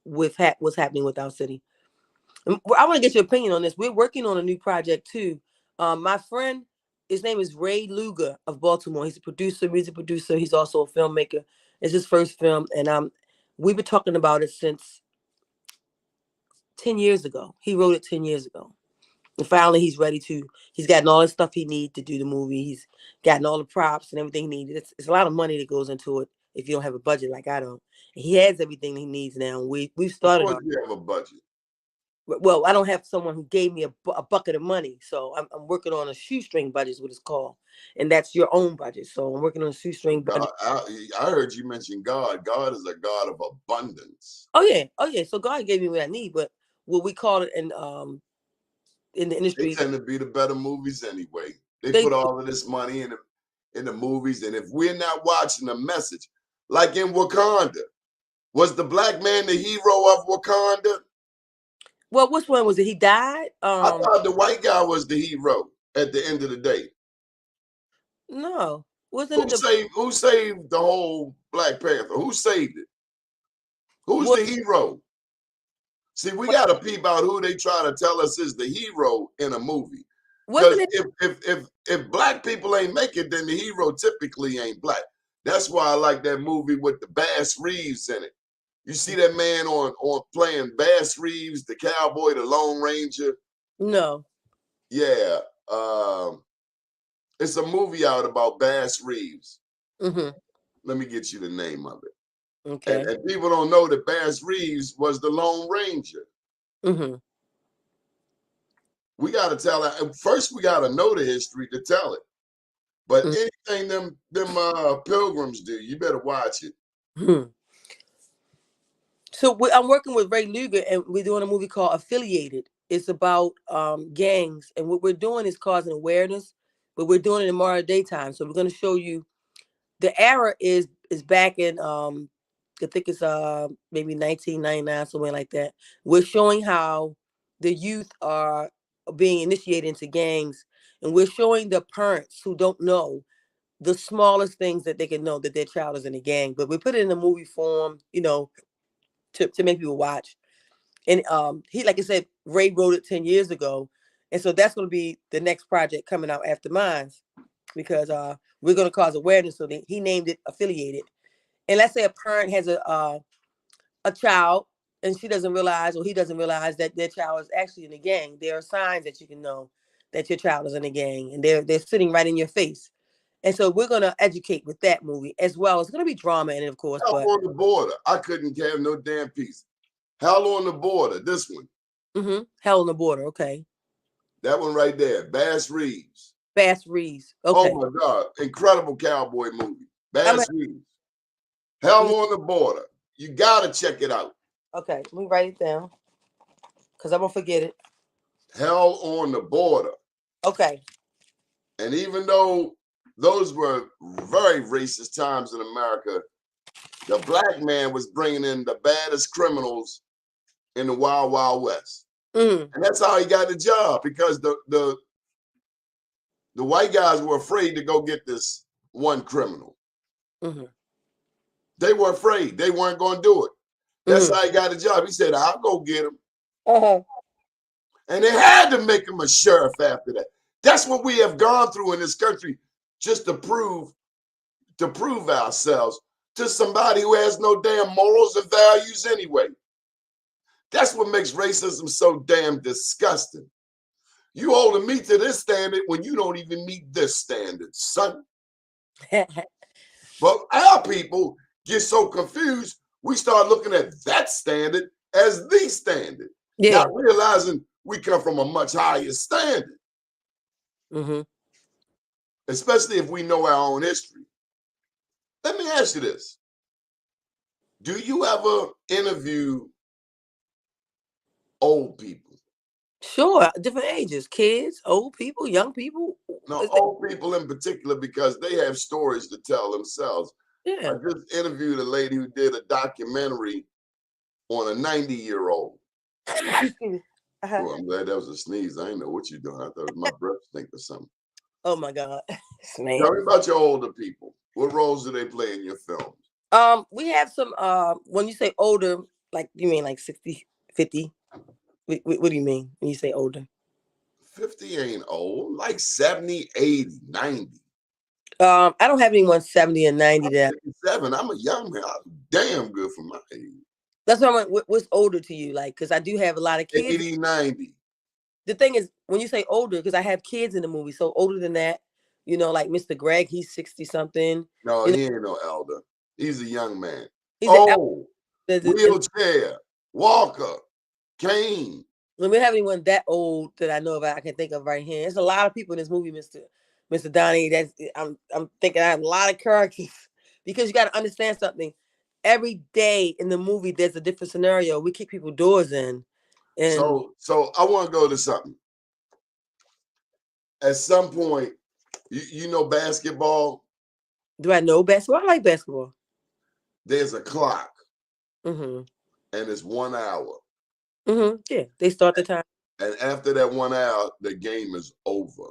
[SPEAKER 4] with what's happening with our city. I want to get your opinion on this. We're working on a new project too. My friend, his name is Ray Luger of Baltimore. He's a producer, music producer. He's also a filmmaker. It's his first film, and we've been talking about it since 10 years ago. He wrote it 10 years ago. And finally, he's gotten all the stuff he needs to do the movie. He's gotten all the props and everything he needs. It's a lot of money that goes into it if you don't have a budget like I don't. And he has everything he needs now. We've started.
[SPEAKER 2] Of course you have a budget.
[SPEAKER 4] Well, I don't have someone who gave me a bucket of money. So I'm working on a shoestring budget is what it's called. And that's your own budget. So I'm working on a shoestring budget.
[SPEAKER 2] I heard you mention God. God is a God of abundance.
[SPEAKER 4] Oh, yeah. So God gave me what I need. But what we call it in the industry.
[SPEAKER 2] They tend to be the better movies anyway. They put all of this money in the movies. And if we're not watching the message, like in Wakanda, was the black man the hero of Wakanda?
[SPEAKER 4] Well, which one was it? He died?
[SPEAKER 2] I thought the white guy was the hero at the end of the day.
[SPEAKER 4] No. wasn't it
[SPEAKER 2] Who saved the whole Black Panther? Who saved it? Who's the hero? See, we got to peep out who they try to tell us is the hero in a movie. Because if black people ain't make it, then the hero typically ain't black. That's why I like that movie with the Bass Reeves in it. You see that man on playing Bass Reeves, the cowboy, the Lone Ranger?
[SPEAKER 4] No.
[SPEAKER 2] Yeah. It's a movie out about Bass Reeves.
[SPEAKER 4] Mm-hmm.
[SPEAKER 2] Let me get you the name of it.
[SPEAKER 4] Okay.
[SPEAKER 2] And people don't know that Bass Reeves was the Lone Ranger.
[SPEAKER 4] Mm-hmm.
[SPEAKER 2] We got to tell it. First, we got to know the history to tell it. But anything them pilgrims do, you better watch it.
[SPEAKER 4] Mm-hmm. So I'm working with Ray Luger, and we're doing a movie called Affiliated. It's about gangs, and what we're doing is causing awareness, but we're doing it in modern daytime. So we're going to show you the era is back in I think it's maybe 1999, somewhere like that. We're showing how the youth are being initiated into gangs, and we're showing the parents who don't know the smallest things that they can know that their child is in a gang. But we put it in a movie form, to make people watch. And he, like I said, Ray wrote it 10 years ago. And so that's going to be the next project coming out after mine, because we're going to cause awareness. So he named it Affiliated. And let's say a parent has a child and she doesn't realize, or he doesn't realize, that their child is actually in a gang. There are signs that you can know that your child is in a gang, and they're sitting right in your face. And so we're going to educate with that movie as well. It's going to be drama in it, of course.
[SPEAKER 2] Hell
[SPEAKER 4] but
[SPEAKER 2] on the Border. I couldn't have no damn piece. Hell on the Border. This one.
[SPEAKER 4] Mm-hmm. Hell on the Border. Okay.
[SPEAKER 2] That one right there. Bass Reeves.
[SPEAKER 4] Bass Reeves. Okay.
[SPEAKER 2] Oh my God. Incredible cowboy movie. Bass Reeves. Hell on the Border. You got to check it out.
[SPEAKER 4] Okay. Let me write it down, because I'm going to forget it.
[SPEAKER 2] Hell on the Border.
[SPEAKER 4] Okay.
[SPEAKER 2] And even though those were very racist times in America, the black man was bringing in the baddest criminals in the Wild Wild West. And that's how he got the job, because the white guys were afraid to go get this one criminal. They were afraid. They weren't going to do it. That's how he got the job. He said, I'll go get him. And they had to make him a sheriff after that. That's what we have gone through in this country, just to prove ourselves to somebody who has no damn morals and values anyway. That's what makes racism so damn disgusting. You holding me to this standard when you don't even meet this standard, son. But our people get so confused, we start looking at that standard as the standard.
[SPEAKER 4] Yeah.
[SPEAKER 2] Not realizing we come from a much higher standard. Especially if we know our own history. Let me ask you this. Do you ever interview old people?
[SPEAKER 4] Sure. Different ages. Kids, old people, young people.
[SPEAKER 2] No, old people in particular, because they have stories to tell themselves.
[SPEAKER 4] Yeah.
[SPEAKER 2] I just interviewed a lady who did a documentary on a 90-year-old. Oh, I'm glad that was a sneeze. I didn't know what you're doing. I thought it was my breath stink or something.
[SPEAKER 4] Oh my God. Man.
[SPEAKER 2] Tell me about your older people. What roles do they play in your films?
[SPEAKER 4] We have some, when you say older, like, you mean like 60, 50? What do you mean when you say older?
[SPEAKER 2] 50 ain't old, like 70, 80, 90.
[SPEAKER 4] I don't have anyone 70 and 90 that.
[SPEAKER 2] 57. I'm a young man. I'm damn good for my age.
[SPEAKER 4] That's what I mean. What's older to you? Like, because I do have a lot of kids.
[SPEAKER 2] 80, 90.
[SPEAKER 4] The thing is, when you say older, because I have kids in the movie, so older than that, like Mr. Greg, he's 60 something.
[SPEAKER 2] No, he ain't no elder. He's a young man.
[SPEAKER 4] He's
[SPEAKER 2] wheelchair, walker, cane.
[SPEAKER 4] When we have anyone that old that I know of, I can think of right here. There's a lot of people in this movie, Mr. Donnie. I'm thinking I have a lot of characters, because you got to understand something. Every day in the movie, there's a different scenario. We kick people doors in. And
[SPEAKER 2] so I want to go to something. At some point, you know basketball?
[SPEAKER 4] Do I know basketball? I like basketball.
[SPEAKER 2] There's a clock. And it's 1 hour.
[SPEAKER 4] Yeah, they start the time.
[SPEAKER 2] And after that 1 hour, the game is over.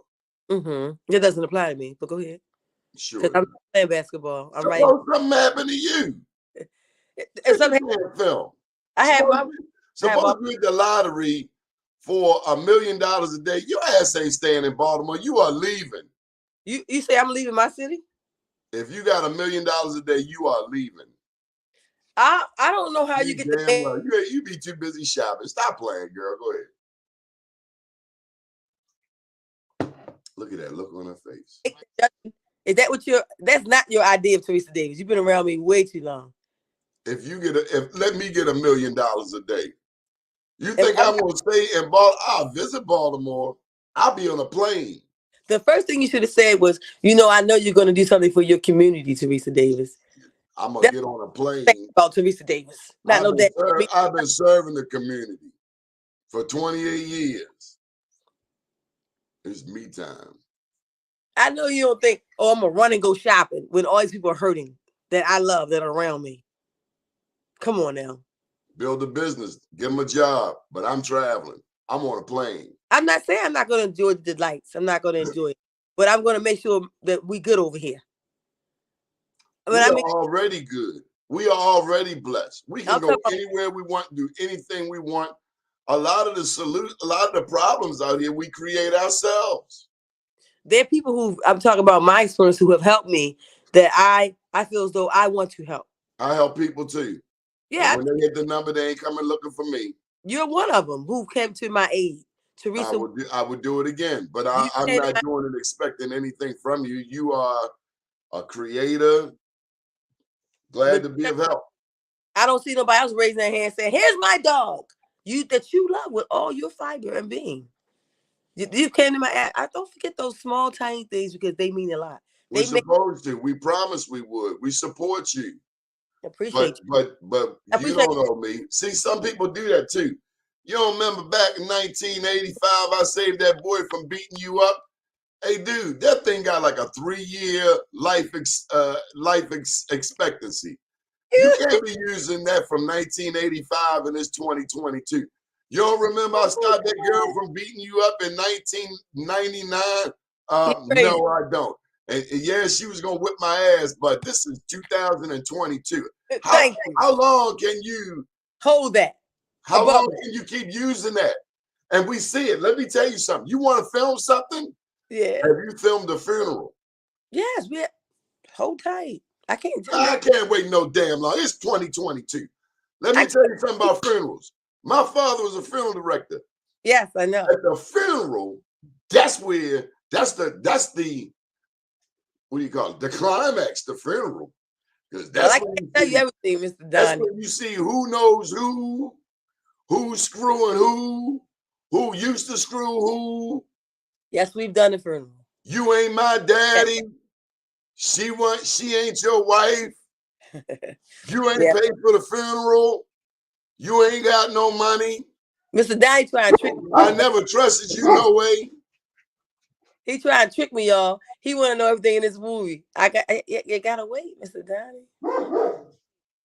[SPEAKER 4] That doesn't apply to me, but go ahead.
[SPEAKER 2] Sure.
[SPEAKER 4] Because I'm not playing basketball. I'm right.
[SPEAKER 2] Suppose something happened to you.
[SPEAKER 4] And something,
[SPEAKER 2] Film.
[SPEAKER 4] I have
[SPEAKER 2] Suppose you hit the lottery for $1 million a day. Your ass ain't staying in Baltimore. You are leaving.
[SPEAKER 4] You say I'm leaving my city?
[SPEAKER 2] If you got $1 million a day, you are leaving.
[SPEAKER 4] I don't know how you get
[SPEAKER 2] damn well. You be too busy shopping. Stop playing, girl. Go ahead. Look at that look on her face.
[SPEAKER 4] Is that what that's not your idea of Teresa Davis? You've been around me way too long.
[SPEAKER 2] If let me get $1 million a day. You think I'm gonna stay in Baltimore? I'll visit Baltimore. I'll be on a plane.
[SPEAKER 4] The first thing you should have said was, I know you're going to do something for your community, Teresa Davis.
[SPEAKER 2] I'm gonna get on a plane.
[SPEAKER 4] About Teresa Davis.
[SPEAKER 2] I've been serving the community for 28 years. It's me time.
[SPEAKER 4] I know you don't think, I'm gonna run and go shopping when all these people are hurting that I love that are around me. Come on now.
[SPEAKER 2] Build a business, give them a job, but I'm traveling. I'm on a plane.
[SPEAKER 4] I'm not saying I'm not going to enjoy the delights. I'm not going to enjoy it, but I'm going to make sure that we good over here.
[SPEAKER 2] We are already good. We are already blessed. We can go anywhere we want, do anything we want. A lot of the problems out here we create ourselves.
[SPEAKER 4] There are people who I'm talking about my experience who have helped me that I feel as though I want to help.
[SPEAKER 2] I help people too.
[SPEAKER 4] Yeah.
[SPEAKER 2] And when they hit the number, they ain't coming looking for me.
[SPEAKER 4] You're one of them who came to my aid. Teresa,
[SPEAKER 2] I would do it again, but I'm not doing it expecting anything from you. You are a creator. Glad to be of help.
[SPEAKER 4] I don't see nobody else raising their hand saying, "Here's my dog." That you love with all your fiber and being. You came to my ass. I don't forget those small, tiny things because they mean a lot.
[SPEAKER 2] We're supposed to. We promised we would. We support you.
[SPEAKER 4] Appreciate
[SPEAKER 2] you. But you don't know me. See, some people do that too. You don't remember back in 1985, I saved that boy from beating you up? Hey, dude, that thing got like a 3-year life expectancy. You can't be using that from 1985 and it's 2022. You don't remember I stopped that girl from beating you up in 1999? No, I don't. And yeah, she was going to whip my ass, but this is 2022. How long can you
[SPEAKER 4] hold that?
[SPEAKER 2] How long can you keep using that? And we see it. Let me tell you something. You want to film something?
[SPEAKER 4] Yeah.
[SPEAKER 2] Have you filmed a funeral?
[SPEAKER 4] Yes, hold tight. I
[SPEAKER 2] can't wait no damn long. It's 2022. Let me tell you something about funerals. My father was a funeral director.
[SPEAKER 4] Yes, I know.
[SPEAKER 2] At the funeral, that's the what do you call it? The climax, the funeral. Because that's
[SPEAKER 4] I can tell you everything, Mr. Donnie.
[SPEAKER 2] That's when you see who knows who's screwing who used to screw who.
[SPEAKER 4] Yes, we've done the funeral.
[SPEAKER 2] You ain't my daddy. She ain't your wife. You ain't paid for the funeral. You ain't got no money.
[SPEAKER 4] Mr. Donnie trying to trick me.
[SPEAKER 2] I never trusted you, no way.
[SPEAKER 4] He trying to trick me, y'all. He want to know everything in this movie. You gotta wait, Mr. Donnie.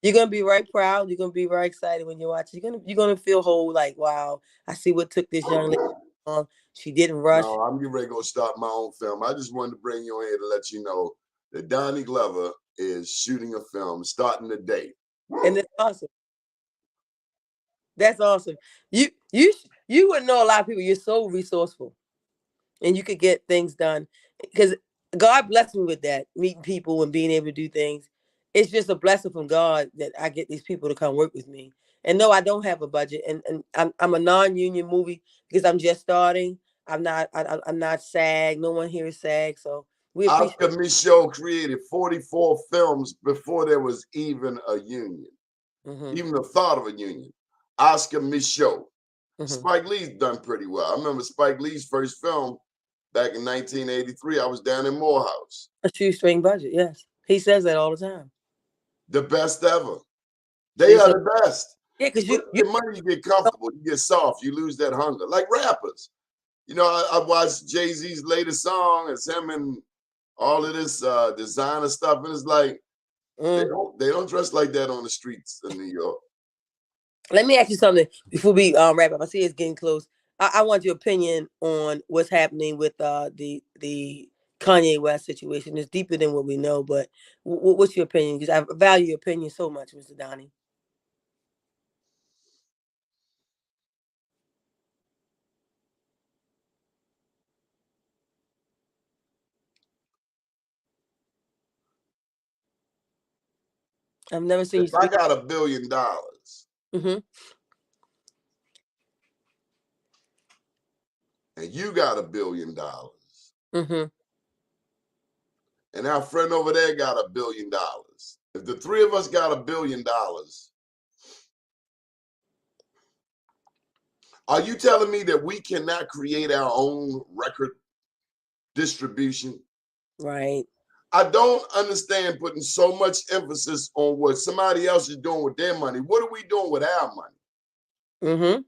[SPEAKER 4] You're gonna be very proud. You're gonna be very excited when you watch it. You're gonna feel whole, like, wow, I see what took this young lady on. She didn't rush.
[SPEAKER 2] No, I'm getting ready to go start my own film. I just wanted to bring you in here to let you know that Donnie Glover is shooting a film starting today.
[SPEAKER 4] And it's awesome. That's awesome. You wouldn't know a lot of people. You're so resourceful. And you could get things done. Because God blessed me with that, meeting people and being able to do things. It's just a blessing from God that I get these people to come work with me. And no, I don't have a budget. And I'm a non-union movie because I'm just starting. I'm not SAG. No one here is SAG. So we appreciate
[SPEAKER 2] Oscar Micheaux created 44 films before there was even a union. Even the thought of a union. Oscar Micheaux. Spike Lee's done pretty well. I remember Spike Lee's first film back in 1983. I was down in Morehouse.
[SPEAKER 4] A shoestring budget, yes. He says that all the time.
[SPEAKER 2] The best ever. They are the best.
[SPEAKER 4] Yeah, because
[SPEAKER 2] you get money, you get comfortable, you get soft, you lose that hunger. Like rappers. You know, I watched Jay-Z's latest song. It's him and all of this designer stuff, and it's like they don't dress like that on the streets of New York.
[SPEAKER 4] Let me ask you something before we wrap up. I see it's getting close. I want your opinion on what's happening with the Kanye West situation. It's deeper than what we know, but what's your opinion? Because I value your opinion so much, Mr. Donnie. I've never seen you
[SPEAKER 2] If I
[SPEAKER 4] speak.
[SPEAKER 2] got $1 billion
[SPEAKER 4] Mm-hmm.
[SPEAKER 2] and you got $1 billion
[SPEAKER 4] Mm-hmm.
[SPEAKER 2] and our friend over there got $1 billion, if the three of us got $1 billion, are you telling me that we cannot create our own record distribution?
[SPEAKER 4] Right.
[SPEAKER 2] I don't understand putting so much emphasis on what somebody else is doing with their money. What are we doing with our money?
[SPEAKER 4] Mm-hmm.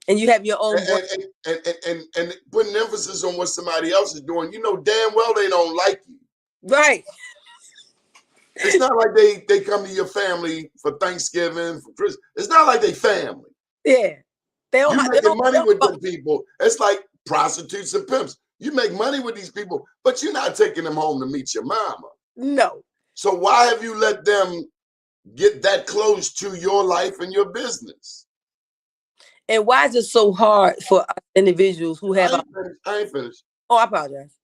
[SPEAKER 4] And you have your own brand.
[SPEAKER 2] And putting emphasis on what somebody else is doing, you know damn well they don't like you.
[SPEAKER 4] Right.
[SPEAKER 2] It's not like they come to your family for Thanksgiving, for Christmas. It's not like they family.
[SPEAKER 4] Yeah. They
[SPEAKER 2] You
[SPEAKER 4] don't.
[SPEAKER 2] making money with them people. It's like prostitutes and pimps. You make money with these people, but you're not taking them home to meet your mama.
[SPEAKER 4] No.
[SPEAKER 2] So why have you let them get that close to your life and your business?
[SPEAKER 4] And why is it so hard for individuals who have?
[SPEAKER 2] I ain't finished.
[SPEAKER 4] Oh, I apologize.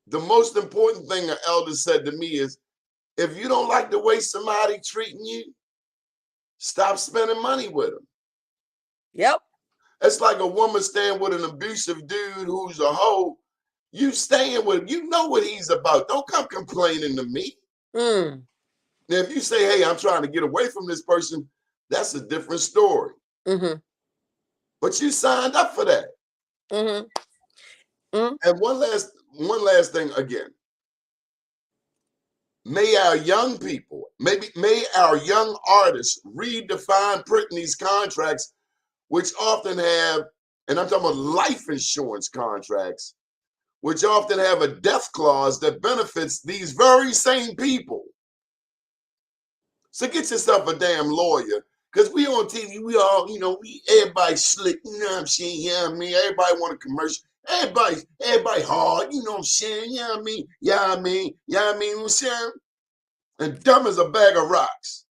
[SPEAKER 2] The most important thing an elder said to me is, if you don't like the way somebody treating you, stop spending money with them.
[SPEAKER 4] Yep.
[SPEAKER 2] It's like a woman staying with an abusive dude who's a hoe. You staying with him, you know what he's about. Don't come complaining to me.
[SPEAKER 4] Mm.
[SPEAKER 2] Now, if you say, hey, I'm trying to get away from this person, that's a different story.
[SPEAKER 4] Mm-hmm.
[SPEAKER 2] But you signed up for that.
[SPEAKER 4] Mm-hmm. Mm-hmm.
[SPEAKER 2] And one last thing again. May our young people, may our young artists redefine printing these contracts, which often have, and I'm talking about life insurance contracts, which often have a death clause that benefits these very same people. So get yourself a damn lawyer, because we on TV, we all, everybody slick, you know what I'm saying? Yeah, I mean, everybody want a commercial. Everybody hard, you know what I'm saying? Yeah, I mean, what I'm saying? And dumb as a bag of rocks.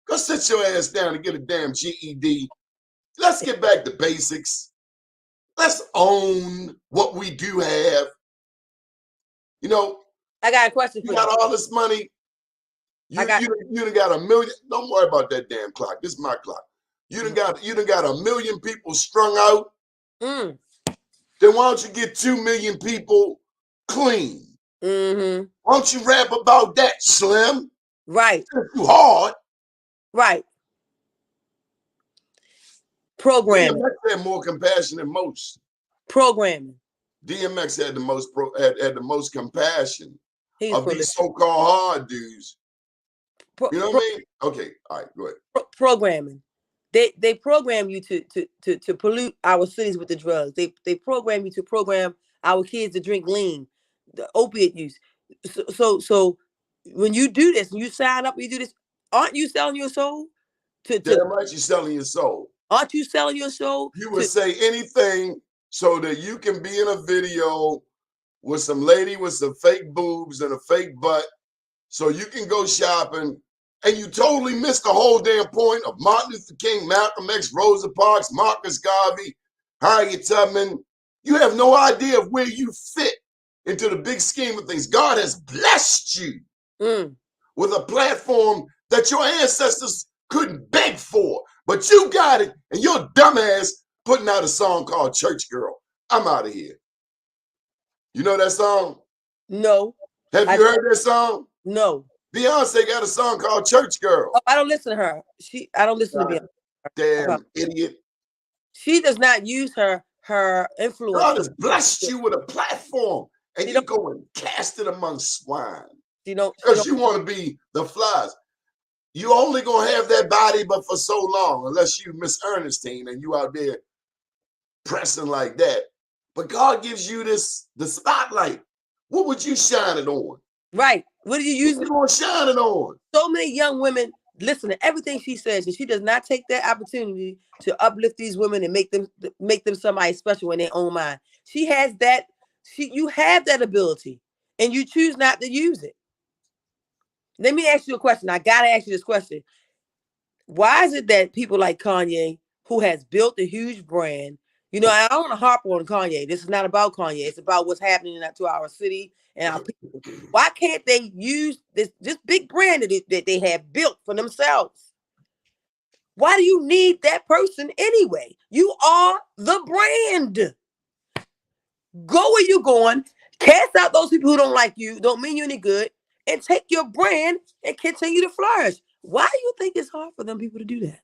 [SPEAKER 2] Go sit your ass down and get a damn GED. Let's get back to basics. Let's own what we do have.
[SPEAKER 4] I got a question for
[SPEAKER 2] you. You got all this money. You done got $1 million. Don't worry about that damn clock. This is my clock. You done got $1 million people strung out.
[SPEAKER 4] Mm.
[SPEAKER 2] Then why don't you get 2 million people clean?
[SPEAKER 4] Mm-hmm.
[SPEAKER 2] Why don't you rap about that, Slim?
[SPEAKER 4] Right.
[SPEAKER 2] It's too hard.
[SPEAKER 4] Right. Programming.
[SPEAKER 2] DMX had more compassion than most.
[SPEAKER 4] Programming.
[SPEAKER 2] DMX had the most compassion of these so-called hard dudes. You know what I mean? Okay, all right, go ahead.
[SPEAKER 4] Programming. They program you to pollute our cities with the drugs. They program you to program our kids to drink lean, the opiate use. So when you do this, when you sign up, you do this, aren't you selling your soul?
[SPEAKER 2] Damn right, you're selling your soul.
[SPEAKER 4] Aren't you selling your soul?
[SPEAKER 2] You would say anything so that you can be in a video with some lady with some fake boobs and a fake butt, so you can go shopping, and you totally missed the whole damn point of Martin Luther King, Malcolm X, Rosa Parks, Marcus Garvey, Harriet Tubman. You have no idea of where you fit into the big scheme of things. God has blessed you with a platform that your ancestors couldn't beg for, but you got it, and your dumbass putting out a song called Church Girl. I'm out of here. You know that song?
[SPEAKER 4] No.
[SPEAKER 2] Have you heard that song?
[SPEAKER 4] No.
[SPEAKER 2] Beyonce got a song called Church Girl.
[SPEAKER 4] Oh, I don't listen to her. I don't listen to Beyonce.
[SPEAKER 2] Damn idiot.
[SPEAKER 4] She does not use her influence.
[SPEAKER 2] God has blessed you with a platform, and you go and cast it among swine. Because you want to be the flies. You only gonna have that body but for so long, unless you Miss Ernestine and you out there pressing like that. But God gives you the spotlight. What would you shine it on?
[SPEAKER 4] Right. What do you use?
[SPEAKER 2] What you gonna shine it on?
[SPEAKER 4] So many young women listen to everything she says, and she does not take that opportunity to uplift these women and make them somebody special in their own mind. She has that. You have that ability. and you choose not to use it. Let me ask you a question. I gotta ask you this question. Why is it that people like Kanye, who has built a huge brand, I don't want to harp on Kanye. This is not about Kanye. It's about what's happening to our city and our people. Why can't they use this big brand that they have built for themselves? Why do you need that person anyway? You are the brand. Go where you're going. Cast out those people who don't like you, don't mean you any good, and take your brand and continue to flourish. Why do you think it's hard for them people to do that?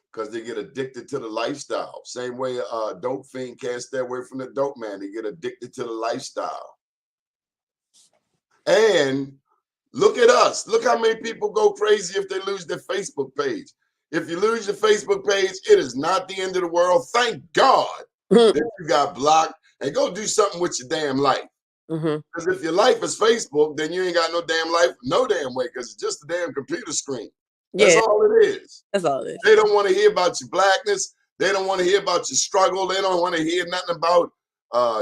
[SPEAKER 2] Because they get addicted to the lifestyle. Same way a dope fiend can't stay away from the dope man. They get addicted to the lifestyle. And look at us. Look how many people go crazy if they lose their Facebook page. If you lose your Facebook page, it is not the end of the world. Thank God that you got blocked, and go do something with your damn life. Because if your life is Facebook, then you ain't got no damn life, no damn way, because it's just a damn computer screen. That's all it is.
[SPEAKER 4] That's all it is.
[SPEAKER 2] They don't want to hear about your blackness. They don't want to hear about your struggle. They don't want to hear nothing about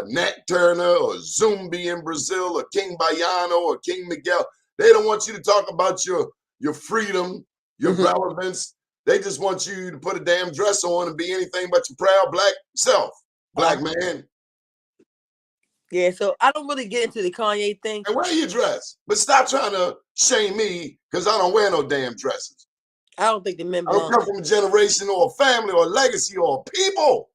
[SPEAKER 2] Nat Turner or Zumbi in Brazil or King Baiano or King Miguel. They don't want you to talk about your freedom, your relevance. They just want you to put a damn dress on and be anything but your proud black self, black man.
[SPEAKER 4] Yeah, so I don't really get into the Kanye thing.
[SPEAKER 2] And wear your dress, but stop trying to shame me because I don't wear no damn dresses.
[SPEAKER 4] I don't think the men
[SPEAKER 2] I don't come from a generation or a family or a legacy or a people.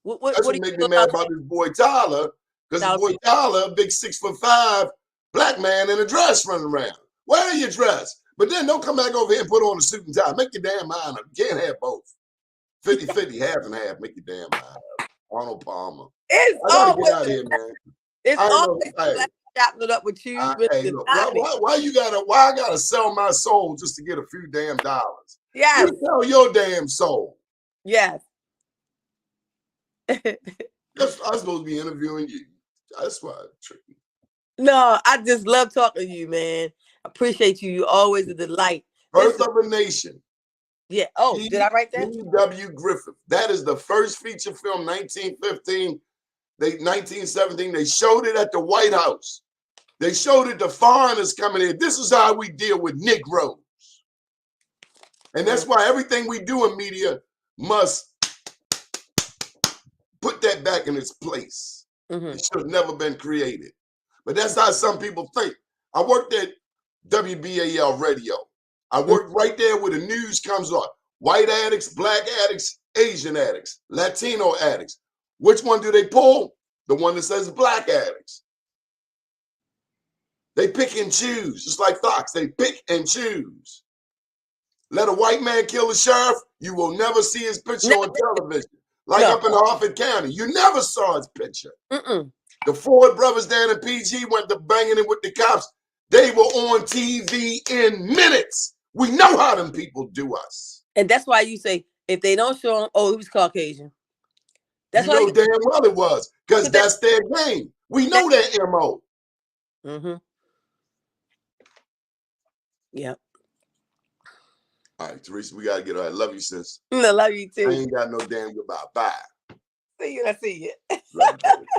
[SPEAKER 2] That's what make me mad about this boy Tyler, because the boy Tyler, big 6'5" black man in a dress running around. Wear your dress, but then don't come back over here and put on a suit and tie. Make your damn mind up. You can't have both. 50-50, half and half. Make your damn mind up. Arnold Palmer.
[SPEAKER 4] It's
[SPEAKER 2] I gotta get out of here, man.
[SPEAKER 4] It's always chopping it up with you.
[SPEAKER 2] Hey, look, why I gotta sell my soul just to get a few damn dollars?
[SPEAKER 4] Yes.
[SPEAKER 2] You sell your damn soul.
[SPEAKER 4] Yes.
[SPEAKER 2] I'm supposed to be interviewing you. That's why it's tricky.
[SPEAKER 4] No, I just love talking to you, man. I appreciate you. You're always a delight.
[SPEAKER 2] Birth of a Nation.
[SPEAKER 4] Yeah. Oh, did I write that?
[SPEAKER 2] W. Griffith. That is the first feature film, 1915. 1917. They showed it at the White House. They showed it to foreigners coming in. This is how we deal with Negroes. And that's why everything we do in media must put that back in its place. It should have never been created. But that's how some people think. I worked at WBAL radio. I worked right there where the news comes on. White addicts, black addicts, Asian addicts, Latino addicts. Which one do they pull? The one that says black addicts. They pick and choose. It's like Fox. They pick and choose. Let a white man kill a sheriff, you will never see his picture on television. Like up in Harford County, you never saw his picture. The Ford brothers down in PG went to banging it with the cops. They were on TV in minutes. We know how them people do us.
[SPEAKER 4] And that's why you say, if they don't show him, oh, he was Caucasian. That's
[SPEAKER 2] you know damn well it was, because that's their game. We know their MO.
[SPEAKER 4] Yep.
[SPEAKER 2] All right, Teresa, we gotta get her. I love you, sis.
[SPEAKER 4] I love you too.
[SPEAKER 2] I ain't got no damn goodbye. Bye.
[SPEAKER 4] See you. I see you.